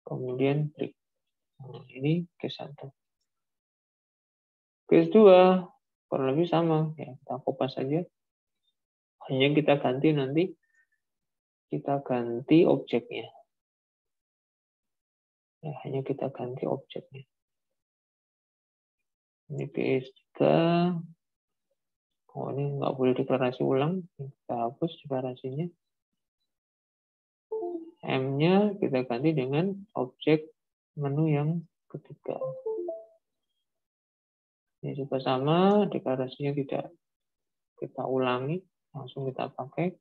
Kemudian break. Nah, ini case 1. Case 2 kurang lebih sama. Ya, kita kopas saja. Hanya kita ganti nanti, kita ganti objeknya. Ya, hanya kita ganti objeknya. Ini PS3. Oh, ini nggak boleh deklarasi ulang. Kita hapus deklarasinya. M-nya kita ganti dengan objek menu yang ketiga. Ini juga sama, deklarasinya tidak kita ulangi, langsung kita pakai.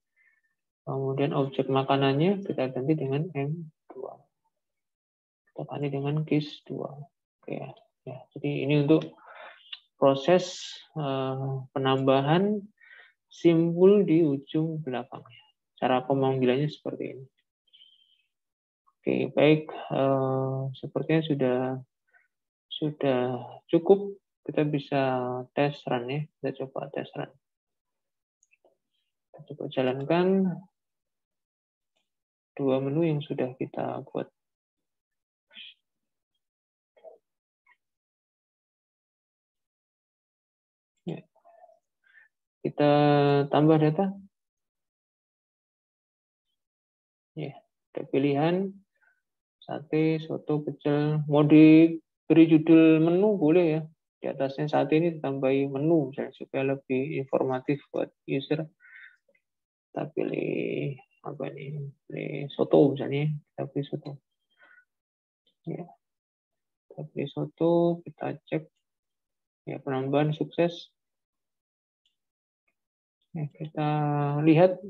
Kemudian objek makanannya kita ganti dengan M2. Kita ganti dengan KISS 2. Oke, ya. Jadi ini untuk proses penambahan simbol di ujung belakangnya. Cara pemanggilannya seperti ini. Oke, baik. Sepertinya sudah cukup. Kita bisa tes run ya. Kita coba tes run. Kita coba jalankan dua menu yang sudah kita buat. Ya. Kita tambah data. Ya, ada pilihan sate, soto, pecel. Mau diberi judul menu boleh ya. Di atasnya sate ini ditambahi menu misalnya supaya lebih informatif buat user. Kita pilih apa nih? Pilih soto misalnya. Kita pilih soto. Ya. Kita pilih soto, kita cek ya penambahan sukses. Ya, kita lihat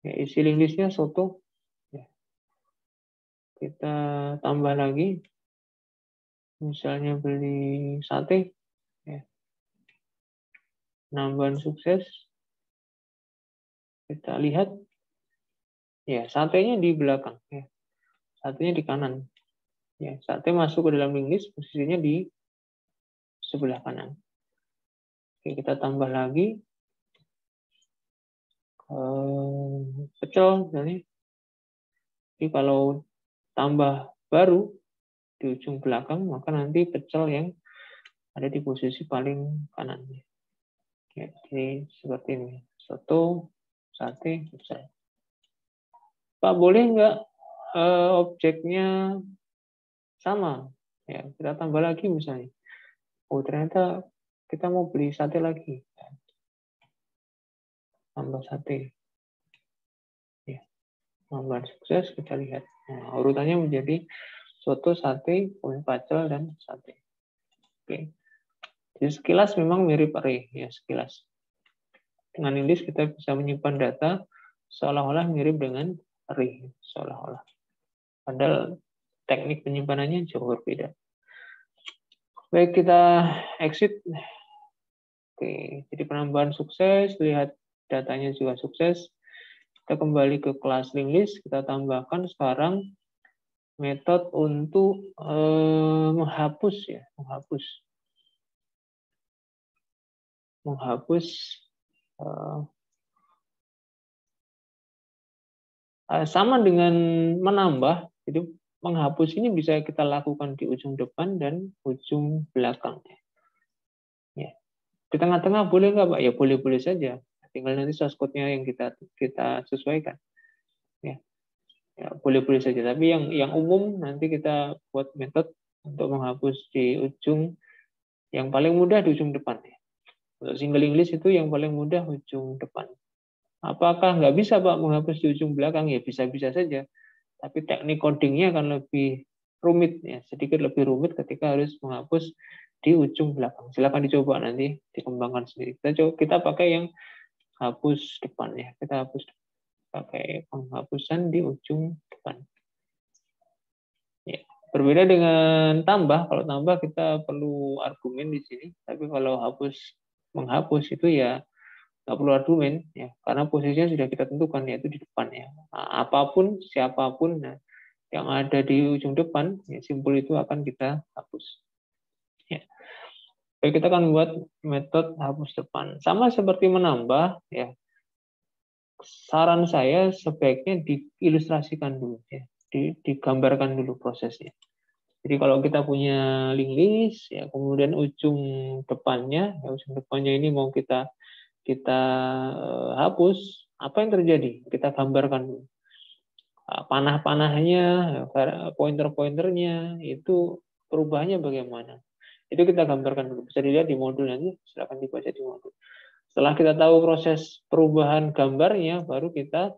ya, isi link listnya soto. Ya. Kita tambah lagi. Misalnya beli sate. Ya. Penambahan sukses. Kita lihat. Ya, satenya di belakang. Ya. Satenya di kanan. Ya, sate masuk ke dalam link list, posisinya di sebelah kanan. Oke, kita tambah lagi. Pecel. Jadi kalau tambah baru di ujung belakang, maka nanti pecel yang ada di posisi paling kanan. Ya, jadi seperti ini. Soto, sate, pecel. Pak, boleh nggak objeknya sama? Ya, kita tambah lagi misalnya. Oh, ternyata kita mau beli sate lagi. Tambah sate. Ya, tambahan sukses, kita lihat. Nah, urutannya menjadi soto, sate, pecel, dan sate. Oke. Jadi sekilas memang mirip array, ya sekilas. Dengan ini kita bisa menyimpan data seolah-olah mirip dengan array, seolah-olah. Padahal teknik penyimpanannya jauh berbeda. Baik, kita exit. Oke, jadi penambahan sukses, lihat datanya juga sukses. Kita kembali ke kelas link list, kita tambahkan sekarang metode untuk menghapus ya, menghapus sama dengan menambah. Jadi menghapus ini bisa kita lakukan di ujung depan dan ujung belakang. Ya. Di tengah-tengah boleh nggak Pak? Ya boleh-boleh saja. Tinggal nanti source code-nya yang kita sesuaikan. Ya. Ya, boleh-boleh saja. Tapi yang umum nanti kita buat metode untuk menghapus di ujung yang paling mudah di ujung depan. Untuk single English itu yang paling mudah ujung depan. Apakah nggak bisa Pak menghapus di ujung belakang? Ya bisa-bisa saja. Tapi teknik codingnya akan lebih rumit, ya sedikit lebih rumit ketika harus menghapus di ujung belakang. Silakan dicoba nanti dikembangkan sendiri. Kita pakai yang hapus depan ya. Kita hapus pakai penghapusan di ujung depan. Ya. Berbeda dengan tambah. Kalau tambah kita perlu argumen di sini. Tapi kalau menghapus itu ya nggak perlu argumen ya, karena posisinya sudah kita tentukan yaitu di depan ya. Nah, apapun siapapun yang ada di ujung depan ya, simbol itu akan kita hapus. Ya. Baik, kita akan buat metode hapus depan. Sama seperti menambah ya. Saran saya sebaiknya diilustrasikan dulu ya, digambarkan dulu prosesnya. Jadi kalau kita punya link list ya, kemudian ujung depannya ini mau kita hapus, apa yang terjadi? Kita gambarkan dulu. Panah-panahnya, pointer-pointernya, itu perubahannya bagaimana? Itu kita gambarkan dulu. Bisa dilihat di modul nanti, silakan dibaca di modul. Setelah kita tahu proses perubahan gambarnya, baru kita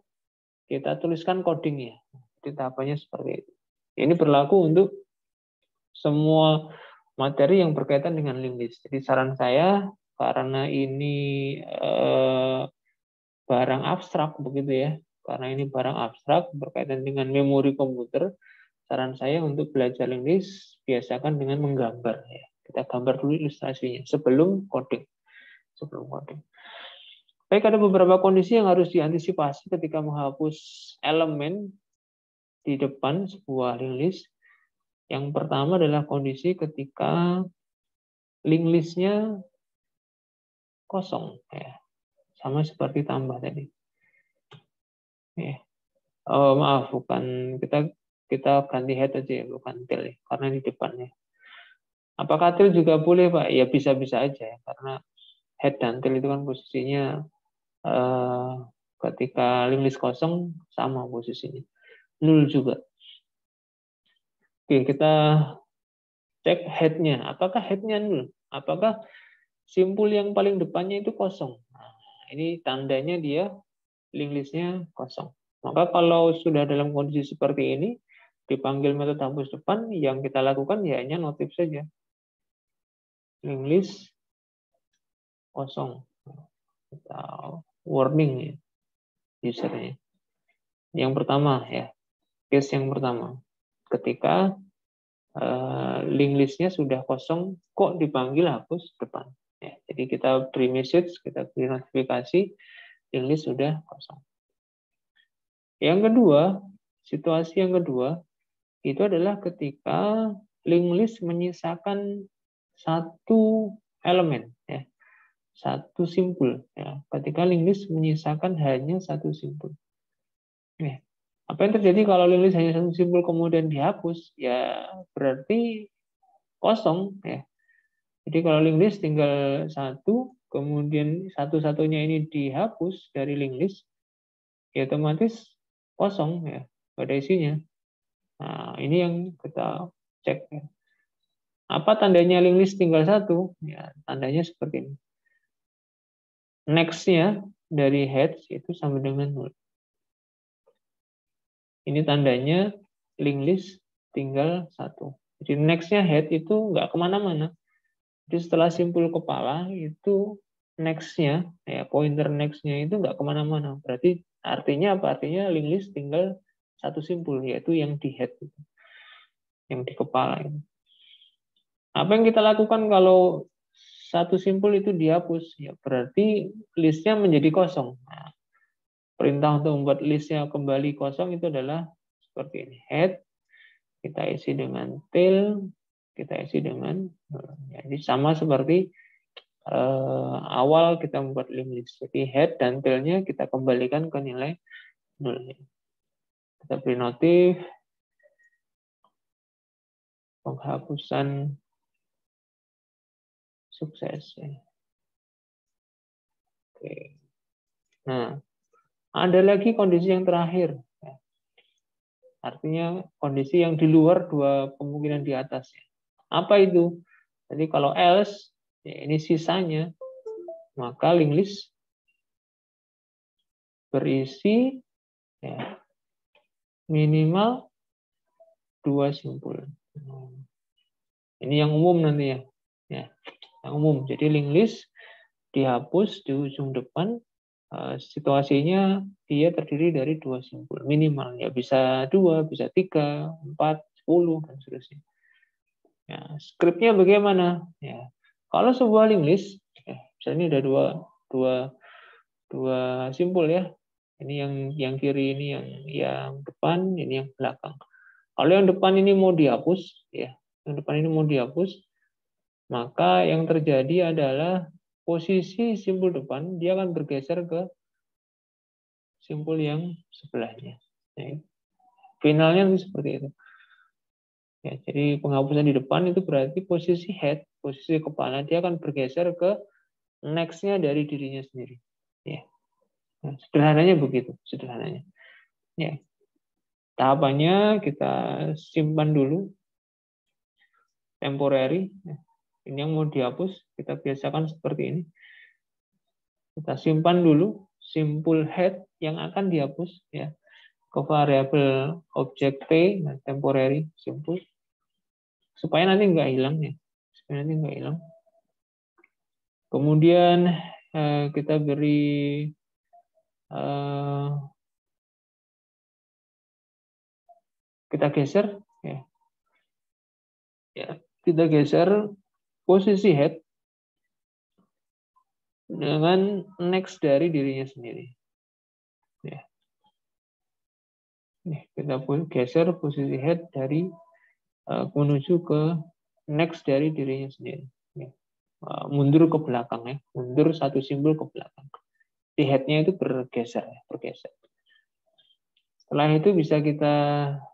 tuliskan codingnya. Jadi tahapannya seperti itu. Ini berlaku untuk semua materi yang berkaitan dengan link list. Jadi saran saya, karena ini barang abstrak begitu ya, karena ini barang abstrak berkaitan dengan memori komputer, saran saya untuk belajar link list biasakan dengan menggambar ya. Kita gambar dulu ilustrasinya sebelum coding. Baik, ada beberapa kondisi yang harus diantisipasi ketika menghapus elemen di depan sebuah link list. Yang pertama adalah kondisi ketika link list-nya kosong ya. Sama seperti tambah tadi. Ya. Maaf, bukan kita ganti head aja ya, bukan tail ya, karena di depannya. Apakah tail juga boleh, Pak? Ya bisa-bisa aja ya, karena head dan tail itu kan posisinya ketika link list kosong sama posisinya. 0 juga. Oke, kita cek head-nya. Apakah head-nya 0? Apakah simpul yang paling depannya itu kosong? Nah, ini tandanya dia link list-nya kosong. Maka kalau sudah dalam kondisi seperti ini, dipanggil metode hapus depan, yang kita lakukan ya hanya notif saja. Link list kosong. Atau warning ya, usernya. Yang pertama ya, case yang pertama. Ketika link list-nya sudah kosong, kok dipanggil hapus depan. Ya, jadi kita beri message, kita beri notifikasi, link list sudah kosong. Yang kedua, situasi yang kedua, itu adalah ketika link list menyisakan satu elemen, ya, satu simpul. Ya. Ketika link list menyisakan hanya satu simpul. Ya. Apa yang terjadi kalau link list hanya satu simpul kemudian dihapus? Ya berarti kosong. Ya. Jadi kalau link list tinggal satu, kemudian satu-satunya ini dihapus dari link list, ya otomatis kosong ya, nggak ada isinya. Nah, ini yang kita cek. Ya. Apa tandanya link list tinggal satu? Ya, tandanya seperti ini. Next-nya dari heads itu sama dengan 0. Ini tandanya link list tinggal satu. Jadi next-nya head itu nggak kemana-mana. Jadi setelah simpul kepala itu next-nya, ya pointer next-nya itu nggak kemana-mana. Berarti artinya apa? Artinya link list tinggal satu simpul, yaitu yang di head, yang di kepala. Apa yang kita lakukan kalau satu simpul itu dihapus? Ya berarti listnya menjadi kosong. Nah, perintah untuk membuat listnya kembali kosong itu adalah seperti ini. Head, kita isi dengan tail, kita isi dengan, jadi sama seperti awal kita membuat link list. Jadi head dan tail-nya kita kembalikan ke nilai 0. Kita beri notif penghapusan sukses. Oke. Nah, ada lagi kondisi yang terakhir. Artinya kondisi yang di luar dua kemungkinan di atas. Apa itu? Jadi kalau else, ya ini sisanya, maka link list berisi ya, minimal 2 simpul. Ini yang umum nanti ya. Ya, yang umum. Jadi link list dihapus di ujung depan, situasinya dia terdiri dari 2 simpul minimal. Ya bisa 2, bisa 3, 4, 10 dan seterusnya. Ya, skripnya bagaimana? Ya, kalau sebuah link list, misalnya ada dua simpul ya. Ini yang kiri, ini yang depan, ini yang belakang. Kalau yang depan ini mau dihapus, ya, yang depan ini mau dihapus, maka yang terjadi adalah posisi simpul depan dia akan bergeser ke simpul yang sebelahnya. Ya. Finalnya seperti itu. Ya, jadi penghapusan di depan itu berarti posisi head, posisi kepala dia akan bergeser ke next-nya dari dirinya sendiri. Ya. Nah, sederhananya begitu, sederhananya. Ya. Tahapannya kita simpan dulu temporary. Ini yang mau dihapus, kita biasakan seperti ini. Kita simpan dulu simpul head yang akan dihapus ya ke variabel objek T, nah, temporary simpul, supaya nanti nggak hilang ya, supaya nanti nggak hilang. Kemudian kita beri kita geser ya. Kita geser posisi head dengan next dari dirinya sendiri. Ya. Nih, kita geser posisi head dari menuju ke next dari dirinya sendiri. Ya. Mundur ke belakang ya, mundur satu simbol ke belakang. Di head-nya itu bergeser, ya, bergeser. Setelah itu bisa kita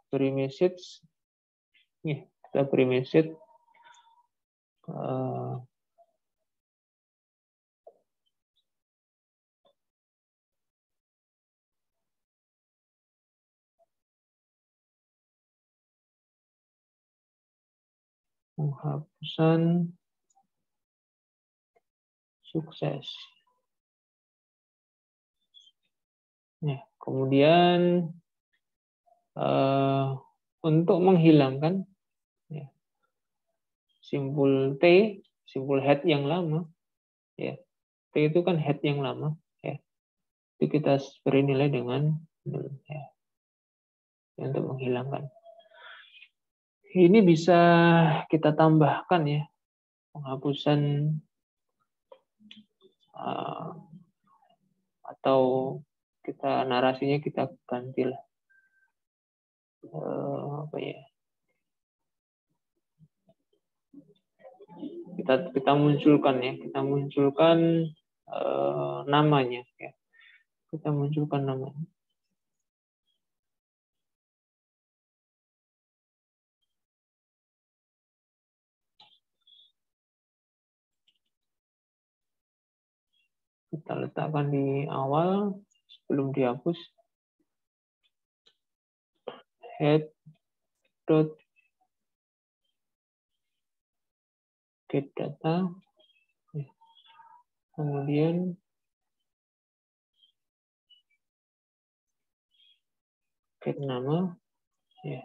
beri message. Nih, kita beri message. Penghapusan sukses. Nah, kemudian untuk menghilangkan ya, simpul T, simpul head yang lama, ya T itu kan head yang lama, ya itu kita beri nilai dengan 0, ya, untuk menghilangkan. Ini bisa kita tambahkan ya penghapusan atau kita narasinya kita gantilah apa ya, kita munculkan ya, kita munculkan namanya ya, kita munculkan namanya. Kita letakkan di awal sebelum dihapus. Head dot get data, kemudian get nama, ya.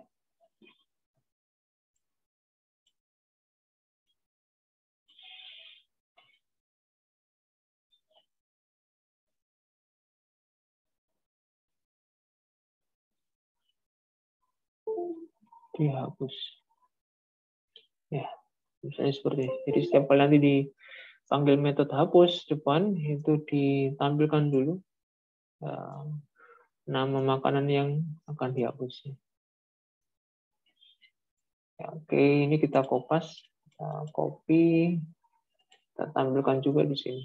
Dihapus, ya. Misalnya seperti ini. Jadi setiap kali nanti dipanggil metode hapus depan itu ditampilkan dulu nama makanan yang akan dihapus. Ya, oke, ini kita kopas, kita copy, kita tampilkan juga di sini,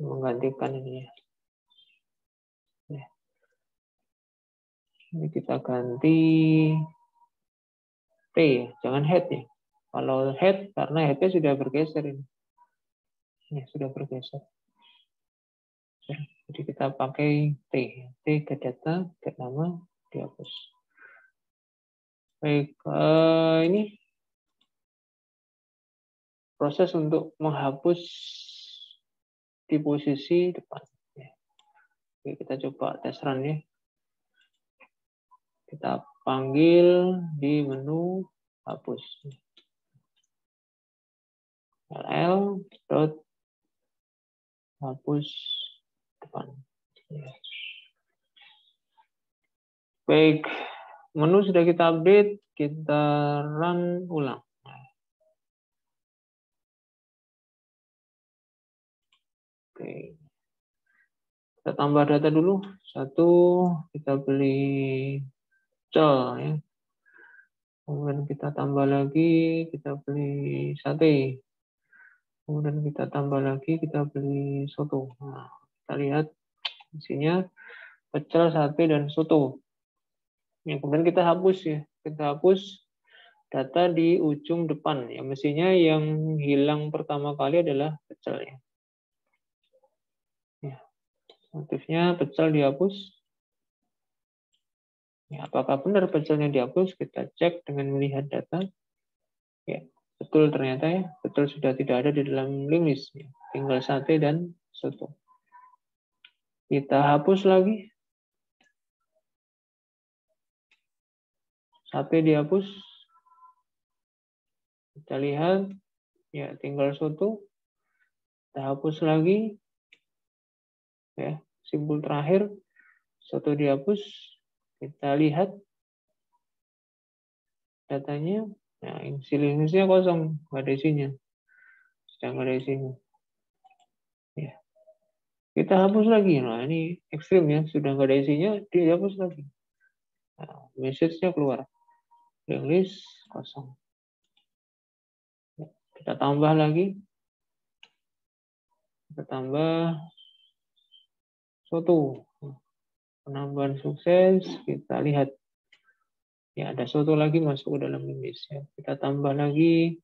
menggantikan ini ya. Ini kita ganti T, jangan head ya. Kalau head, karena headnya sudah bergeser ini. Ya, sudah bergeser. Jadi kita pakai T. T get data, get nama, dihapus. Baik, ini proses untuk menghapus di posisi depan. Oke, kita coba tes run ya. Kita panggil di menu hapus. LL dot hapus depan. Baik, menu sudah kita update, kita run ulang. Oke, kita tambah data dulu. Satu, kita beli cel ya. Kemudian kita tambah lagi, kita beli sate. Kemudian kita tambah lagi, kita beli soto. Nah, kita lihat isinya pecel, sate, dan soto. Ya, kemudian kita hapus ya. Kita hapus data di ujung depan. Ya, mestinya yang hilang pertama kali adalah pecel ya. Ya, motifnya pecel dihapus. Ya, apakah benar pecelnya dihapus? Kita cek dengan melihat data. Ya, betul ternyata ya, betul sudah tidak ada di dalam link list. Tinggal sate dan soto. Kita hapus lagi. Sate dihapus. Kita lihat, ya tinggal soto. Kita hapus lagi. Ya, simpul terakhir, soto dihapus. Kita lihat datanya. Nah, isi listnya kosong, nggak ada isinya. Sedang nggak ada isinya. Ya. Kita hapus lagi. Nah, ini ekstrim ya, sudah nggak ada isinya, dihapus lagi. Nah, message-nya keluar. Link list kosong. Kita tambah lagi. Kita tambah soto. Penambahan sukses. Kita lihat. Ya, ada soto lagi masuk ke dalam list. Ya. Kita tambah lagi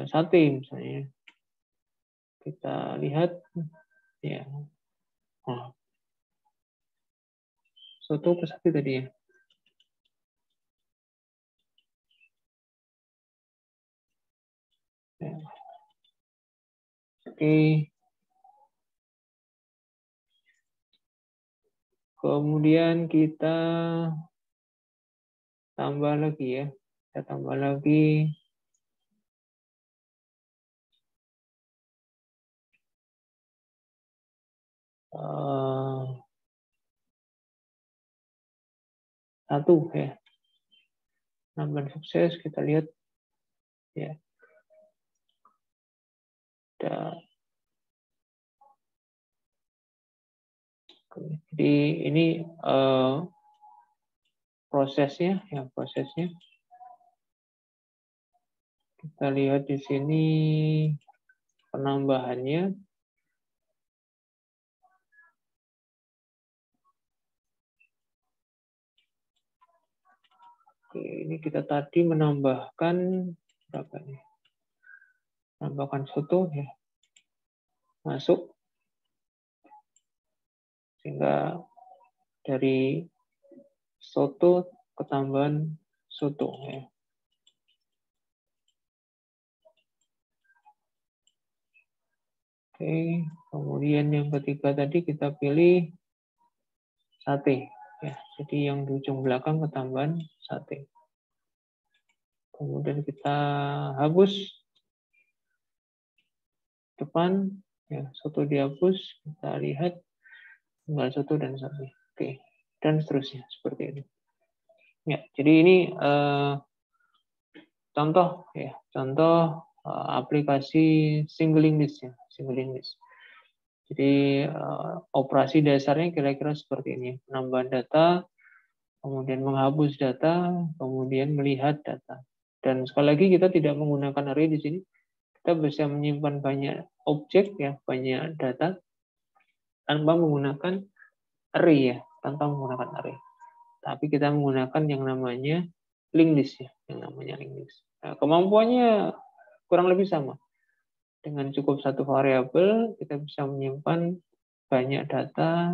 sate misalnya. Kita lihat. Ya. Oh. Soto ke sate tadi ya. Ya. Oke. Kemudian kita tambah lagi ya. Kita tambah lagi. Satu ya. Penambahan sukses kita lihat ya. Jadi ini prosesnya ya, prosesnya. Kita lihat di sini penambahannya. Oke, ini kita tadi menambahkan berapa nih? Menambahkan soto ya. Masuk. Sehingga dari soto ketambahan soto ya. Oke, kemudian yang ketiga tadi kita pilih sate ya. Jadi yang di ujung belakang ketambahan sate. Kemudian kita hapus depan ya, soto dihapus, kita lihat tinggal soto dan sate. Oke, dan seterusnya seperti ini. Ya, jadi ini contoh ya, contoh aplikasi singling list ya, singling list. Jadi operasi dasarnya kira-kira seperti ini: penambahan data, kemudian menghapus data, kemudian melihat data. Dan sekali lagi kita tidak menggunakan array di sini. Kita bisa menyimpan banyak objek ya, banyak data tanpa menggunakan array ya, tanpa menggunakan array. Tapi kita menggunakan yang namanya linked list ya, yang namanya linked list. Nah, kemampuannya kurang lebih sama. Dengan cukup satu variabel kita bisa menyimpan banyak data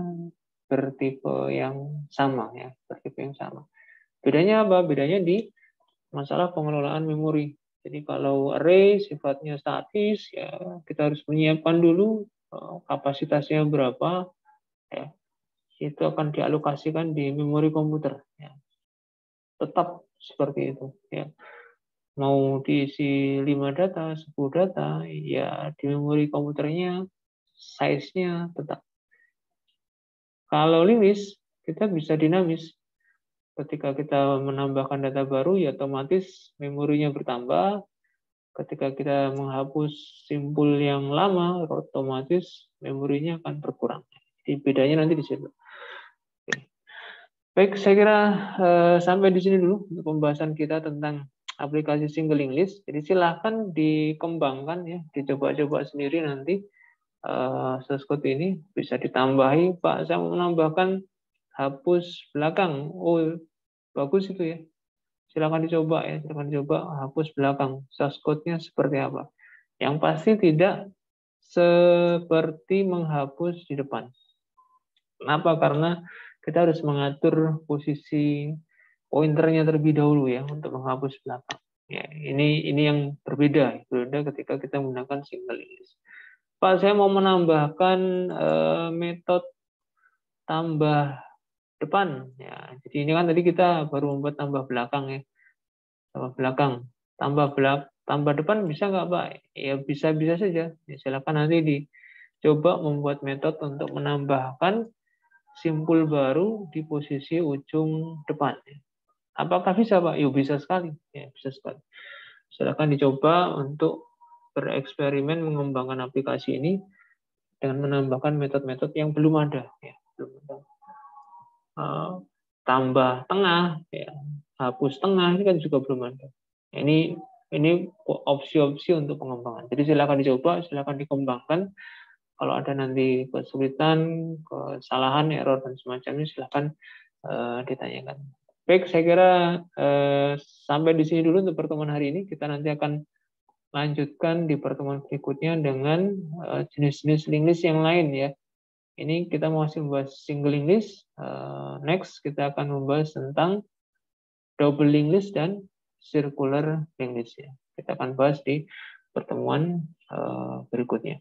bertipe yang sama ya, bertipe yang sama. Bedanya apa? Bedanya di masalah pengelolaan memori. Jadi kalau array sifatnya statis ya kita harus menyiapkan dulu kapasitasnya berapa ya. Itu akan dialokasikan di memori komputer ya. Tetap seperti itu ya. Mau diisi 5 data, 10 data, ya di memori komputernya size-nya tetap. Kalau linked kita bisa dinamis. Ketika kita menambahkan data baru, ya otomatis memorinya bertambah. Ketika kita menghapus simpul yang lama, otomatis memorinya akan berkurang. Jadi bedanya nanti di situ. Baik, saya kira sampai di sini dulu untuk pembahasan kita tentang aplikasi single linked list. Jadi silahkan dikembangkan ya, dicoba-coba sendiri nanti source code ini bisa ditambahi. Pak, saya mau menambahkan hapus belakang. Oh, bagus itu ya. Silahkan dicoba ya, silahkan dicoba hapus belakang. Source code-nya seperti apa? Yang pasti tidak seperti menghapus di depan. Kenapa? Karena kita harus mengatur posisi pointernya terlebih dahulu ya untuk menghapus belakang. Ya, ini yang berbeda ketika kita menggunakan single English. Pak, saya mau menambahkan metode tambah depan. Ya, jadi ini kan tadi kita baru membuat tambah belakang ya. Tambah belakang, tambah depan bisa nggak Pak? Ya bisa saja. Ya, silakan nanti dicoba membuat metode untuk menambahkan simpul baru di posisi ujung depan. Apakah bisa Pak? Yuk bisa sekali. Ya, bisa sekali. Silakan dicoba untuk bereksperimen mengembangkan aplikasi ini dengan menambahkan metode-metode yang belum ada. Ya, belum ada. Tambah tengah, ya, hapus tengah ini kan juga belum ada. Ini opsi-opsi untuk pengembangan. Jadi silakan dicoba, silakan dikembangkan. Kalau ada nanti kesulitan, kesalahan, error dan semacamnya, silakan ditanyakan. Baik, saya kira sampai di sini dulu untuk pertemuan hari ini. Kita nanti akan lanjutkan di pertemuan berikutnya dengan jenis-jenis English yang lain ya. Ini kita masih membahas single English. Next kita akan membahas tentang double English dan circular English ya. Kita akan bahas di pertemuan berikutnya.